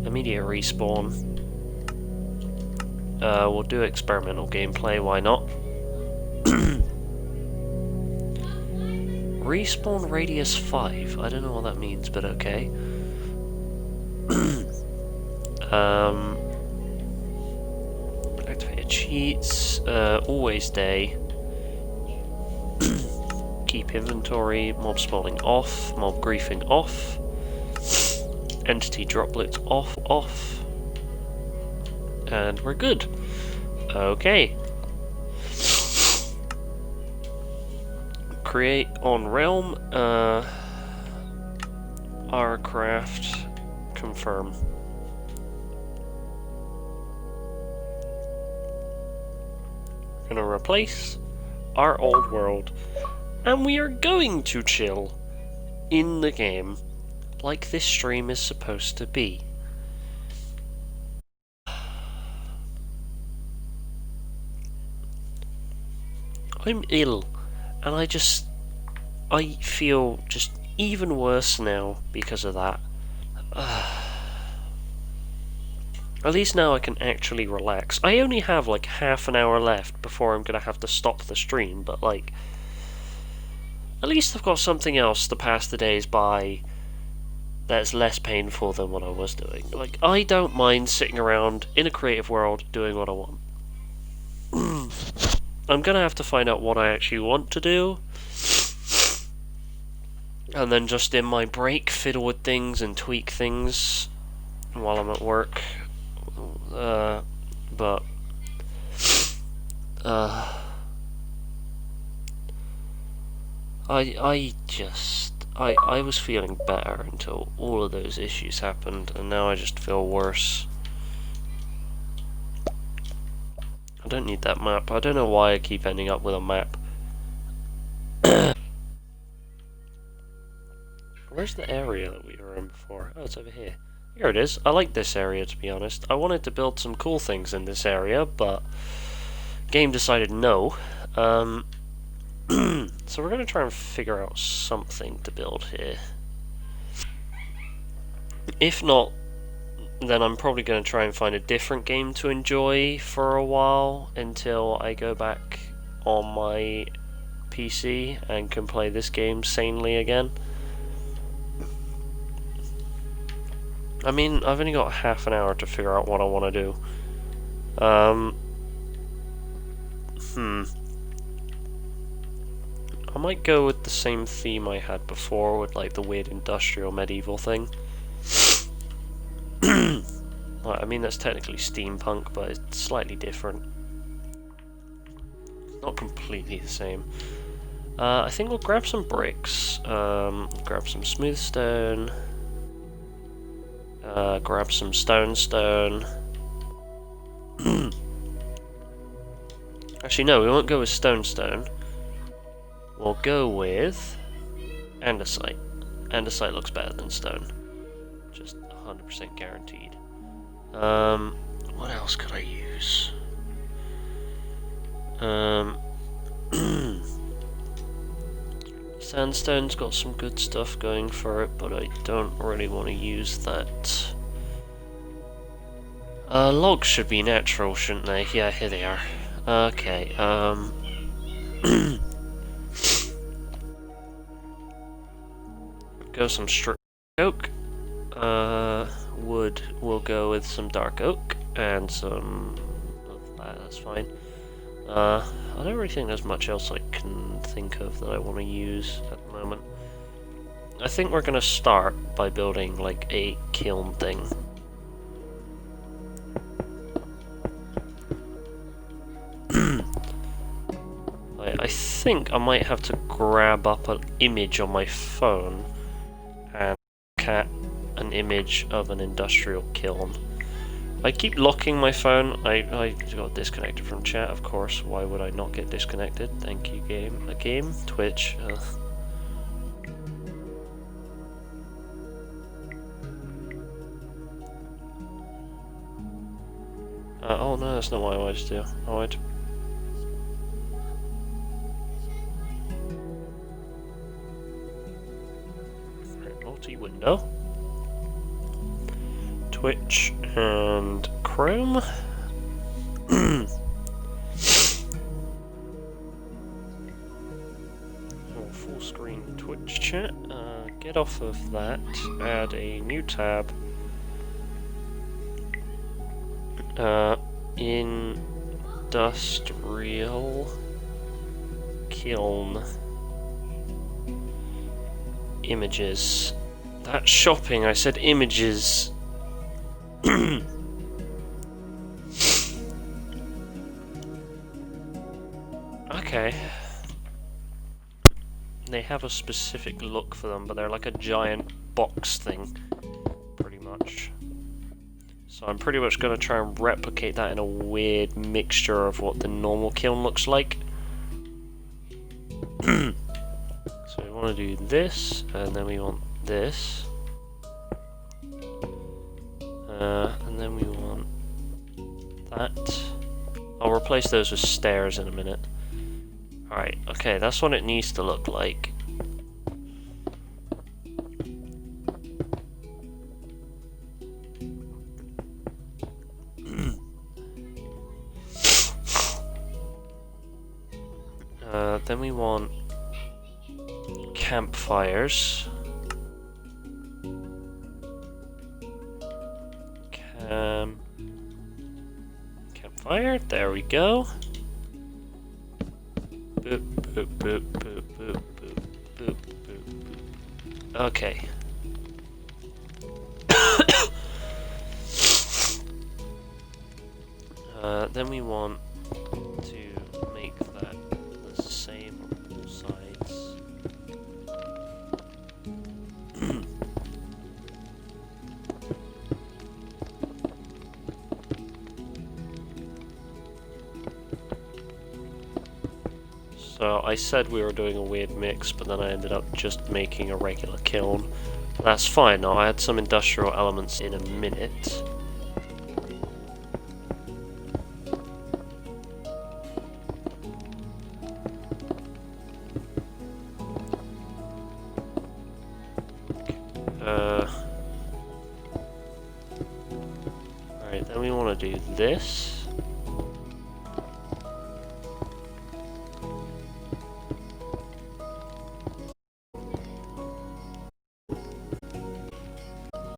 immediate respawn. We'll do experimental gameplay, why not? Respawn radius 5, I don't know what that means, but okay. Activate cheats, always day. Keep inventory, mob spawning off, mob griefing off, entity droplets off, and we're good. Okay. Create on realm, our craft, confirm. Gonna replace our old world, and we are going to chill in the game like this stream is supposed to be. I'm ill, and I feel just even worse now because of that. At least now I can actually relax. I only have like half an hour left before I'm gonna have to stop the stream, but like, at least I've got something else to pass the days by that's less painful than what I was doing. Like, I don't mind sitting around in a creative world doing what I want. I'm gonna have to find out what I actually want to do, and then just in my break fiddle with things and tweak things while I'm at work. But I was feeling better until all of those issues happened, and now I just feel worse. I don't need that map. I don't know why I keep ending up with a map. Where's the area that we were in before? Oh, it's over here. Here it is. I like this area, to be honest. I wanted to build some cool things in this area, but game decided no. So we're going to try and figure out something to build here. If not, then I'm probably going to try and find a different game to enjoy for a while until I go back on my PC and can play this game sanely again. I mean, I've only got half an hour to figure out what I want to do. I might go with the same theme I had before, with like the weird industrial medieval thing. I mean, that's technically steampunk, but it's slightly different. Not completely the same. I think we'll grab some bricks, grab some smooth stone, grab some stone. Actually, no, we won't go with stone. We'll go with andesite. Andesite looks better than stone. Just 100% guaranteed. What else could I use? Sandstone's got some good stuff going for it, but I don't really want to use that. Logs should be natural, shouldn't they? Yeah, here they are. Okay, go some straight oak. Wood, we'll go with some dark oak and some of that, that's fine. I don't really think there's much else I can think of that I want to use at the moment. I think we're going to start by building like a kiln thing. I think I might have to grab up an image on my phone and cat an image of an industrial kiln. I keep locking my phone. I got disconnected from chat, of course. Why would I not get disconnected? Thank you, game. Twitch. Oh no, that's not what I wanted to do. I wanted to... multi-window. Twitch and Chrome. Full screen Twitch chat. Get off of that. Add a new tab. Industrial kiln images. That's shopping. I said images. Okay. They have a specific look for them, but they're like a giant box thing, pretty much. So I'm pretty much going to try and replicate that in a weird mixture of what the normal kiln looks like. So we want to do this, and then we want this. And then we want that. I'll replace those with stairs in a minute. Alright, okay, that's what it needs to look like. Then we want campfires. Campfire, there we go. Boop, boop, boop, boop, boop, boop, boop, boop. Okay. Then we want to make that the same on all sides. So I said we were doing a weird mix, but then I ended up just making a regular kiln. That's fine, I'll add some industrial elements in a minute. Alright, then we want to do this.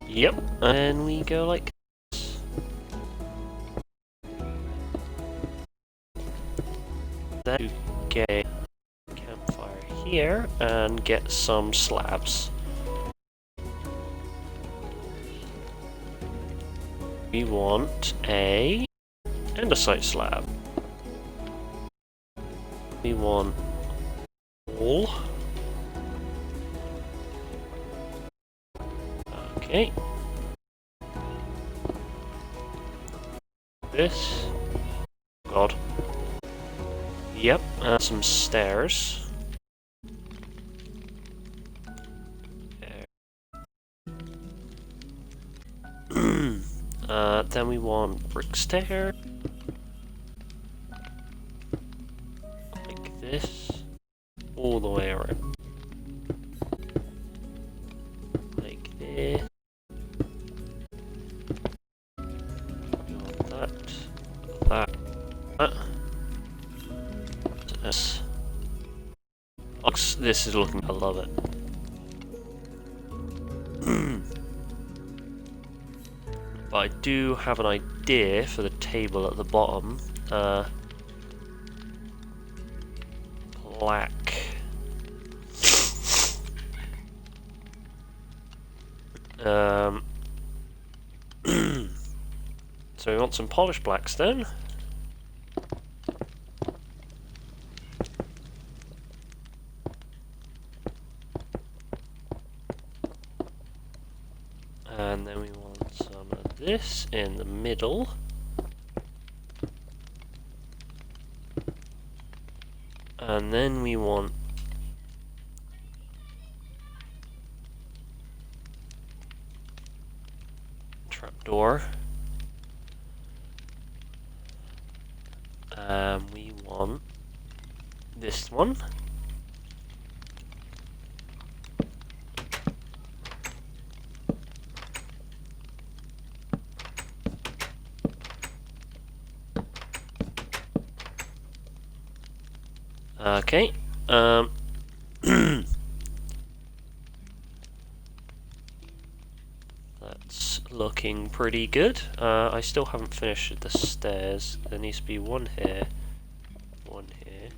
Yep, and we go like this. Then get a campfire here and get some slabs. We want a andesite slab. We want wool. Okay. This. God. Yep, and some stairs. There. Then we want brick stair. Like this. All the way around. Like this. This is looking, I love it. But I do have an idea for the table at the bottom. Black. So we want some polished blackstone. And then we want some of this in the middle. And then we want trapdoor. We want this one. Okay. That's looking pretty good. I still haven't finished the stairs. There needs to be one here, one here.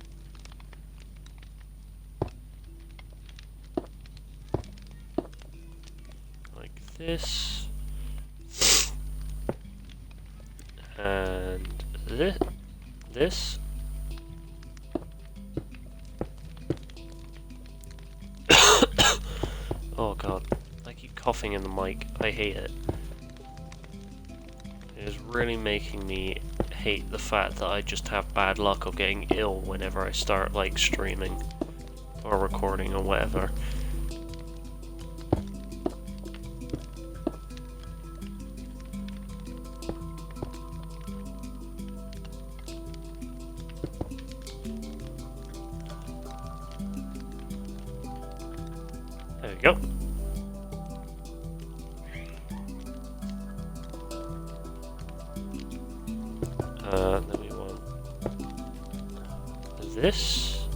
Like this. And this. Oh god, I keep coughing in the mic. I hate it. It is really making me hate the fact that I just have bad luck of getting ill whenever I start like streaming or recording or whatever. There we go. Then we want this.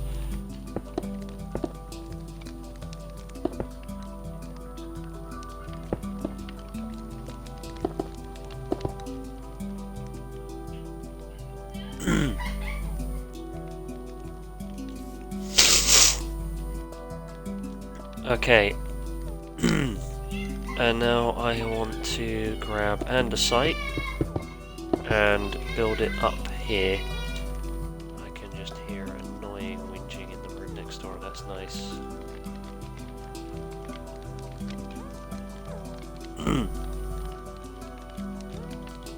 Okay. And now I want to grab andesite and build it up here. I can just hear annoying whinging in the room next door, that's nice.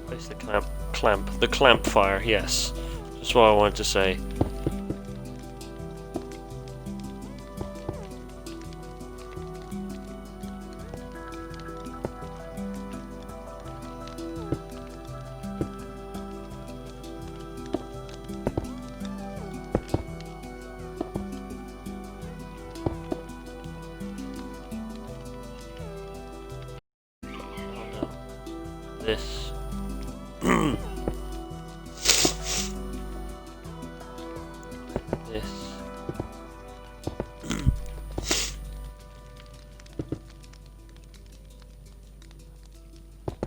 Place the clamp fire, yes. That's what I wanted to say. This. This.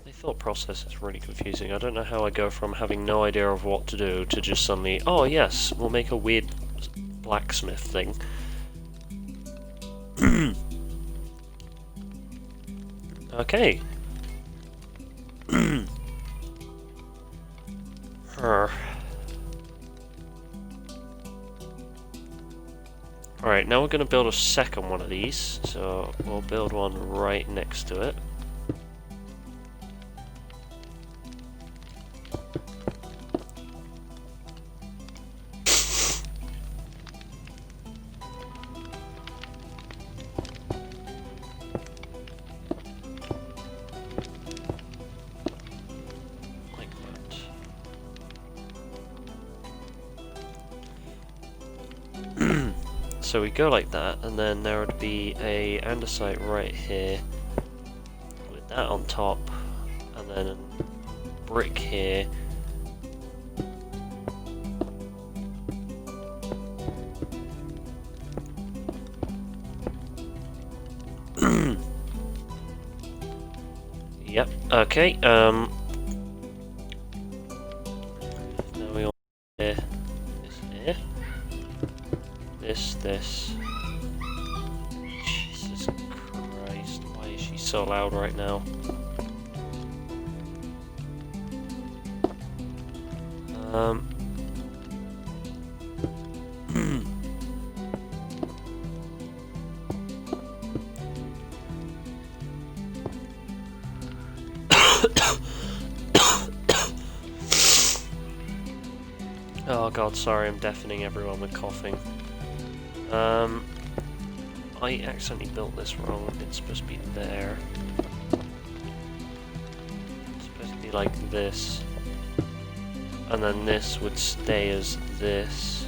The thought process is really confusing. I don't know how I go from having no idea of what to do to just suddenly, oh yes, we'll make a weird blacksmith thing. Okay. Alright, now we're going to build a second one of these, so we'll build one right next to it. So we go like that, and then there would be a andesite right here, with that on top, and then a brick here. Yep, okay, now we want here, this here. This. Jesus Christ, why is she so loud right now? Oh god, sorry, I'm deafening everyone with coughing. I accidentally built this wrong. It's supposed to be there. It's supposed to be like this. And then this would stay as this.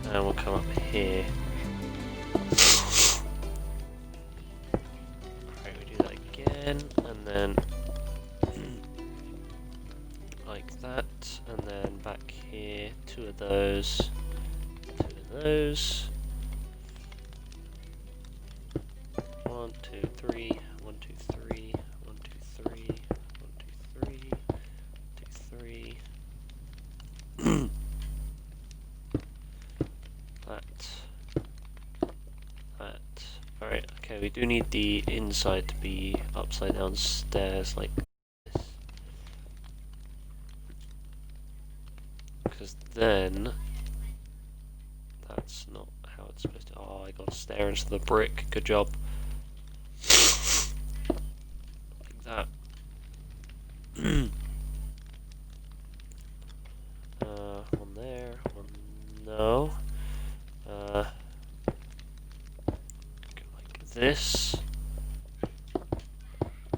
And we'll come up here. Alright, we do that again, and then like that, and then back here, two of those. One, two, three, one, two, three, one, two, three, one, two, three, two, three. That. Alright, okay, we do need the inside to be upside down stairs like this. Because then that's not how it's supposed to. Oh, I got to stare into the brick. Good job. Like that. One there. One. No. Go like this.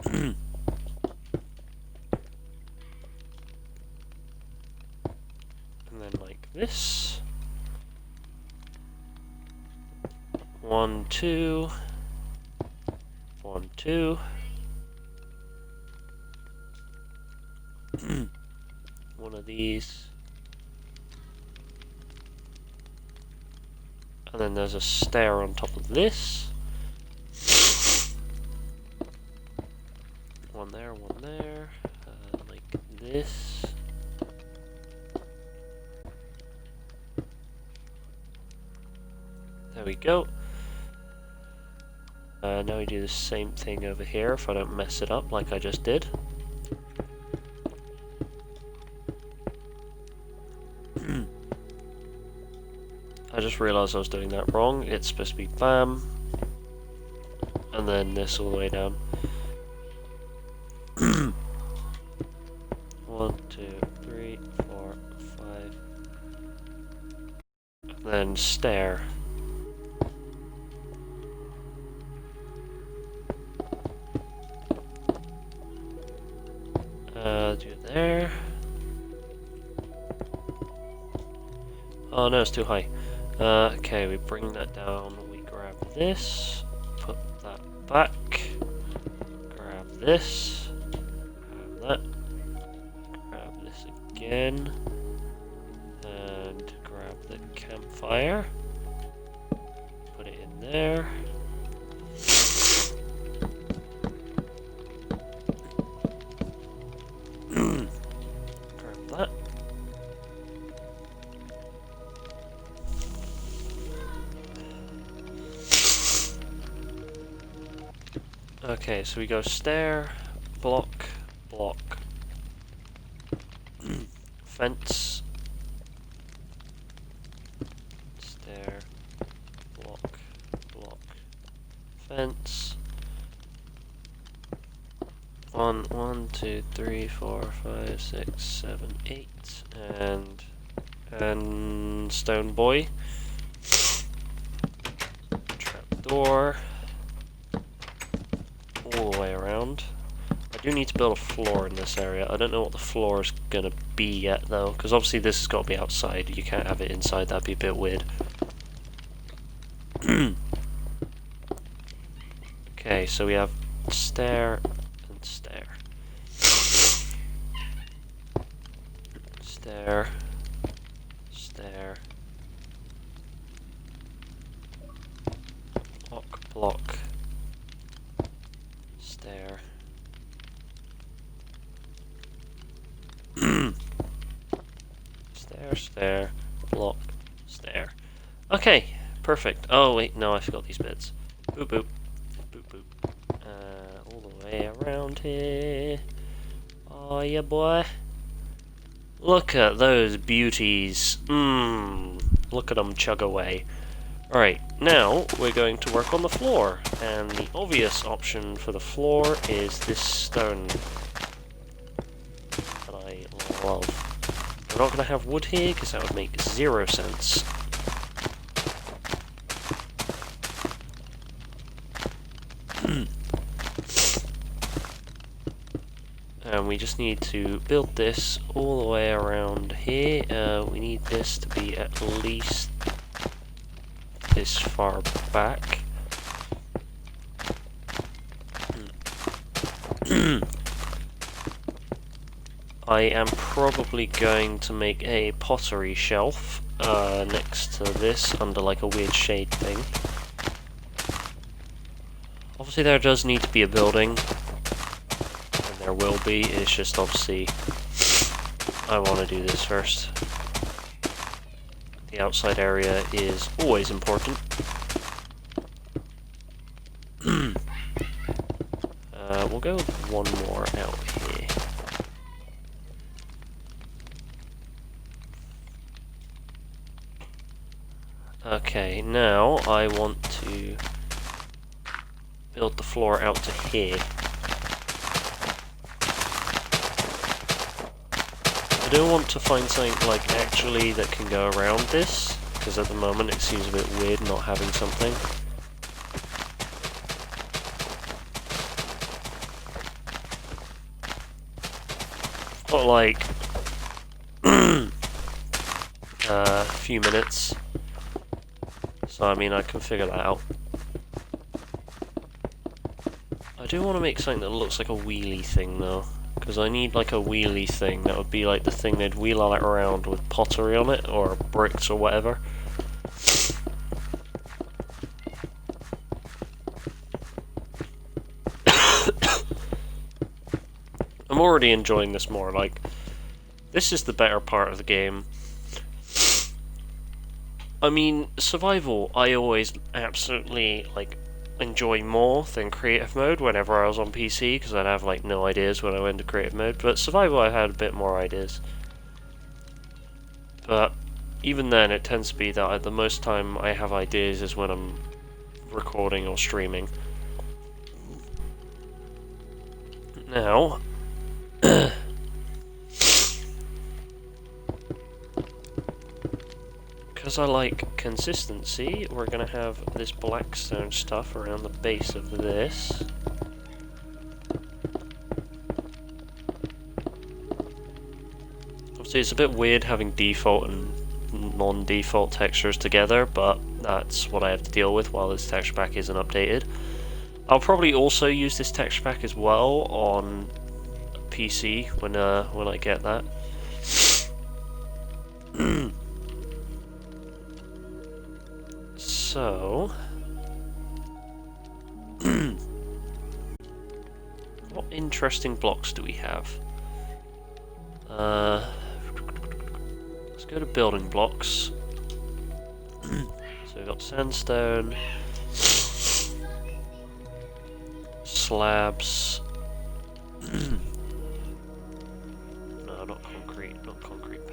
And then like this. 1, 2. 1, 2. One of these. And then there's a stair on top of this. One there, like this. There we go. Now we do the same thing over here if I don't mess it up like I just did. I just realised I was doing that wrong. It's supposed to be bam, and then this all the way down. 1, 2, 3, 4, 5. And then stair. Do it there. Oh no, it's too high. Okay, we bring that down, we grab this, put that back, grab this, grab that, grab this again, and grab the campfire, put it in there. Grab that. Okay, so we go stair, block, block, fence, stair, block, block, fence. 1, 2, 3, 4, 5, 6, 7, 8, and stone boy. Trapdoor. All the way around. I do need to build a floor in this area. I don't know what the floor is gonna be yet though, because obviously this has got to be outside. You can't have it inside, that'd be a bit weird. Okay, so we have stair and stair. Stair. Stair. Block, block. Stair. Stair, stair, block, stair. Okay, perfect. Oh wait, no, I forgot these bits. Boop, boop, boop, boop. All the way around here. Oh yeah, boy. Look at those beauties. Look at them chug away. Alright, now we're going to work on the floor, and the obvious option for the floor is this stone that I love. we're not going to have wood here because that would make 0 sense. And we just need to build this all the way around here. We need this to be at least this far back. I am probably going to make a pottery shelf next to this under like a weird shade thing. Obviously there does need to be a building. There will be, it's just obviously I want to do this first. The outside area is always important. We'll go with one more out here. Okay, now I want to build the floor out to here. I do want to find something like actually that can go around this, because at the moment it seems a bit weird not having something. Got like a few minutes, so I mean I can figure that out. I do want to make something that looks like a wheelie thing though. Because I need like a wheelie thing that would be like the thing they'd wheel it around with pottery on it, or bricks or whatever. I'm already enjoying this more, like, this is the better part of the game. I mean, survival I always absolutely, like, enjoy more than creative mode whenever I was on PC, because I'd have like no ideas when I went to creative mode, but survival I had a bit more ideas. But even then it tends to be that the most time I have ideas is when I'm recording or streaming. Now because I like consistency, we're going to have this blackstone stuff around the base of this. Obviously it's a bit weird having default and non-default textures together, but that's what I have to deal with while this texture pack isn't updated. I'll probably also use this texture pack as well on PC when I get that. So, what interesting blocks do we have? Let's go to building blocks. So we've got sandstone, slabs. No, not concrete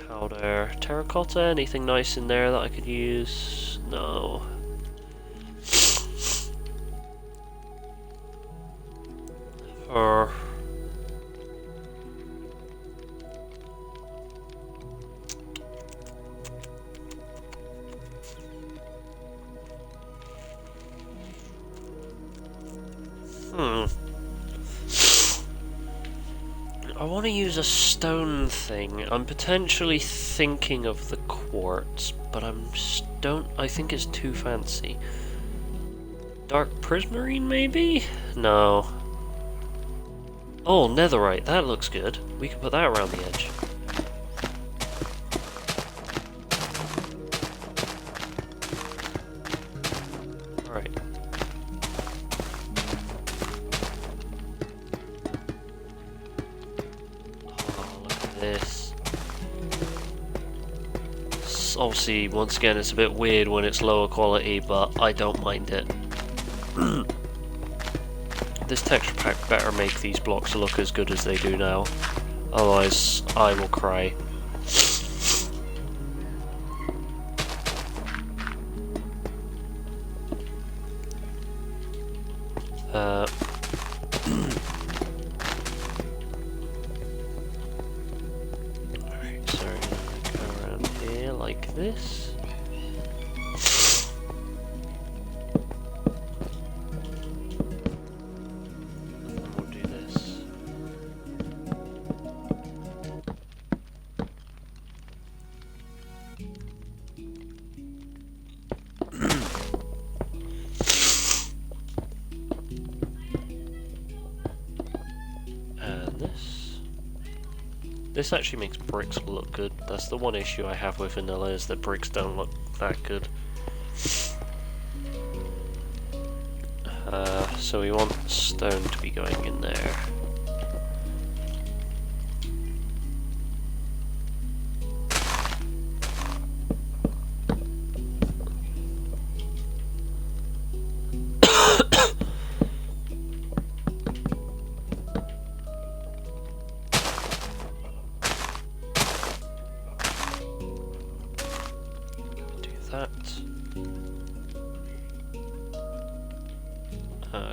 powder. Terracotta, anything nice in there that I could use? No. I want to use a stone thing. I'm potentially thinking of the quartz, but I think it's too fancy. Dark prismarine, maybe? No. Oh, netherite, that looks good. We can put that around the edge. Alright. Oh, look at this. Obviously, once again, it's a bit weird when it's lower quality, but I don't mind it. This texture pack better make these blocks look as good as they do now. Otherwise, I will cry. Alright, sorry. this. And then we'll do this. And this. This actually makes bricks look good. That's the one issue I have with vanilla, is that bricks don't look that good. So we want stone to be going in there.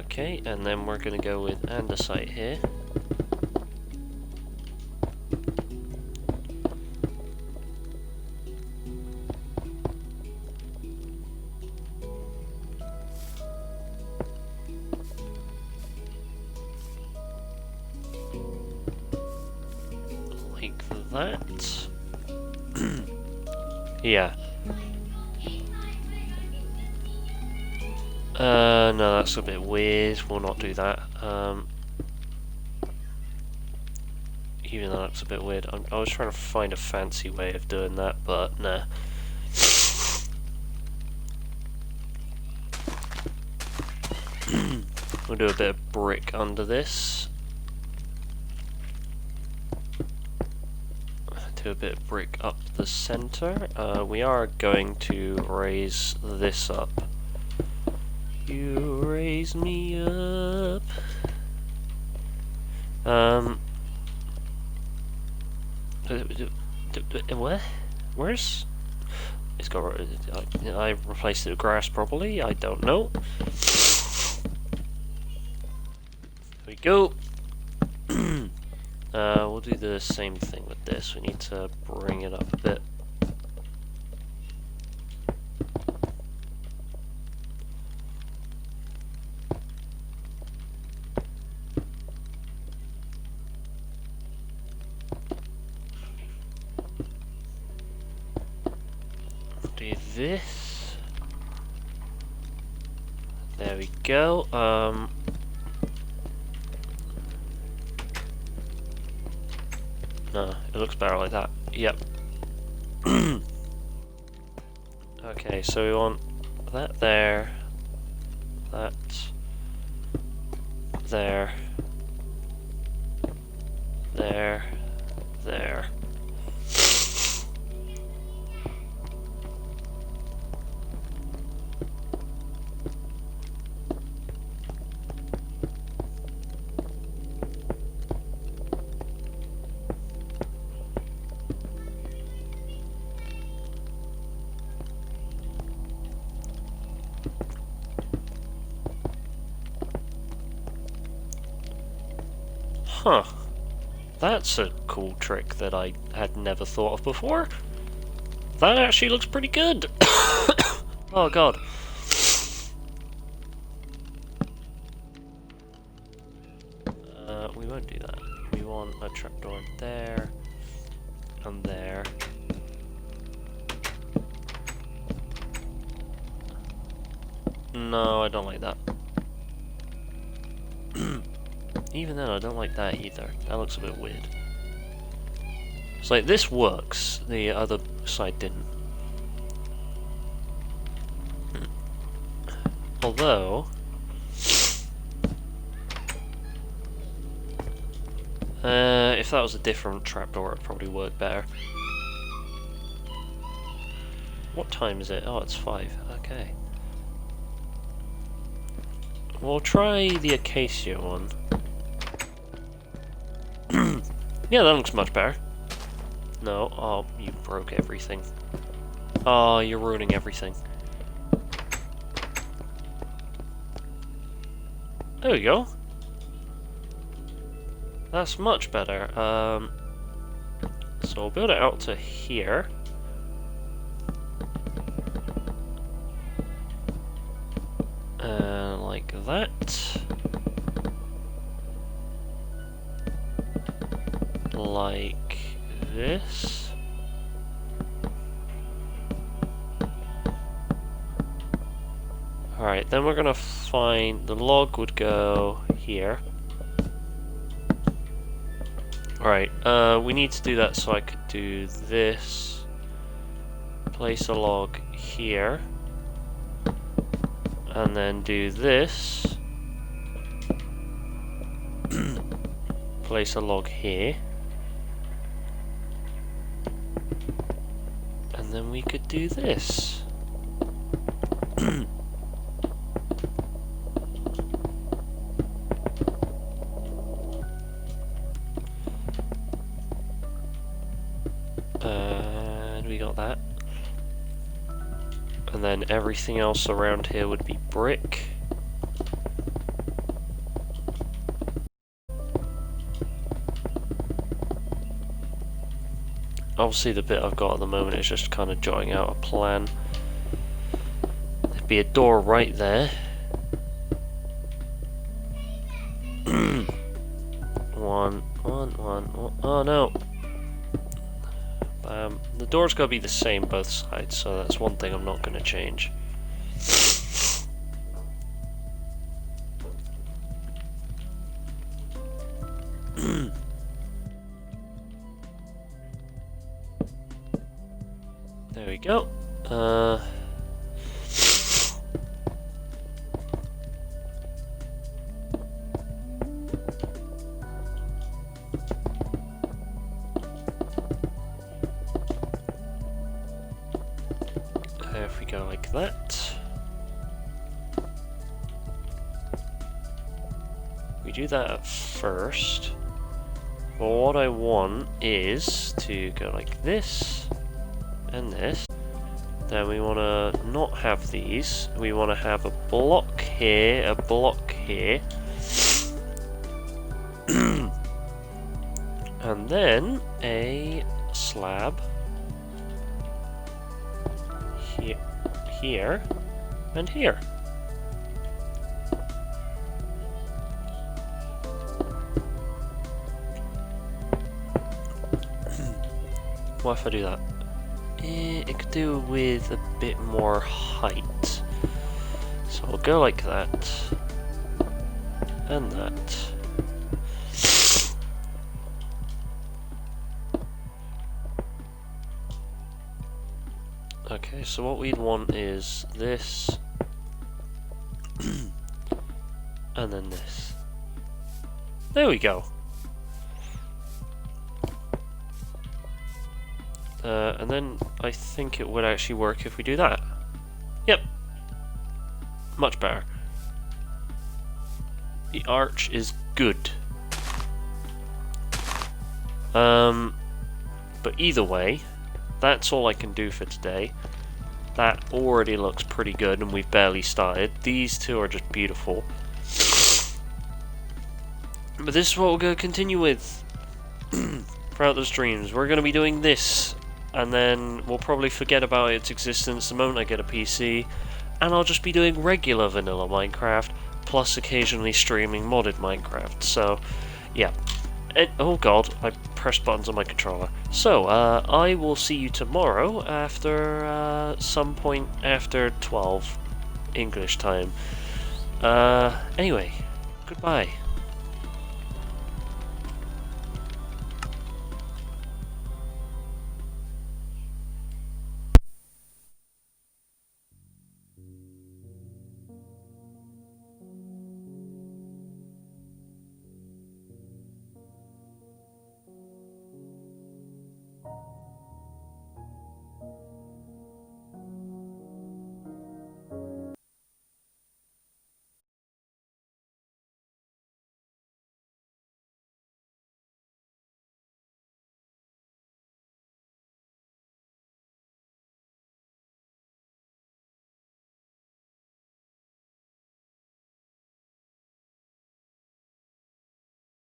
Okay, and then we're going to go with andesite here. Like that. Yeah. No, that's a bit weird. We'll not do that. Even though that's a bit weird. I was trying to find a fancy way of doing that, but nah. We'll do a bit of brick under this. Do a bit of brick up the center. We are going to raise this up. You raise me up. What? Where's? It's got. I replaced the grass properly. I don't know. There we go. We'll do the same thing with this. We need to bring it up a bit. Do this. There we go. No, it looks better like that. Yep. Okay, so we want that there, that there, there, there. Huh. That's a cool trick that I had never thought of before. That actually looks pretty good. Oh god. We won't do that. We want a trapdoor there and there. No, I don't like that. Even then, I don't like that either. That looks a bit weird. It's like, this works, the other side didn't. Although... if that was a different trapdoor, it'd probably work better. What time is it? Oh, it's 5. Okay. We'll try the acacia one. Yeah, that looks much better. No, oh, you broke everything. Oh, you're ruining everything. There we go. That's much better. So we'll build it out to here. like that. Like this. Alright, then we're gonna find the log would go here. Alright, we need to do that so I could do this. Place a log here. And then do this. Place a log here. And then we could do this. And we got that. And then everything else around here would be brick. Obviously the bit I've got at the moment is just kind of jotting out a plan. There'd be a door right there. One. Oh no. The door's got to be the same both sides, so that's one thing I'm not going to change. There we go. If we go like that. We do that at first. But what I want is to go like this and this. Then we want to not have these. We want to have a block here, a block here. And then a slab here, here, and here. What if I do that? It could do with a bit more height. So I'll go like that. And that. Okay, so what we'd want is this. And then this. There we go. And then I think it would actually work if we do that. Yep. Much better. The arch is good. But either way, that's all I can do for today. That already looks pretty good and we've barely started. These two are just beautiful. But this is what we're going to continue with throughout the streams. We're going to be doing this, and then we'll probably forget about its existence the moment I get a PC, and I'll just be doing regular vanilla Minecraft, plus occasionally streaming modded Minecraft. So, yeah. Oh god, I pressed buttons on my controller. So, I will see you tomorrow after some point after 12 English time. Anyway, goodbye.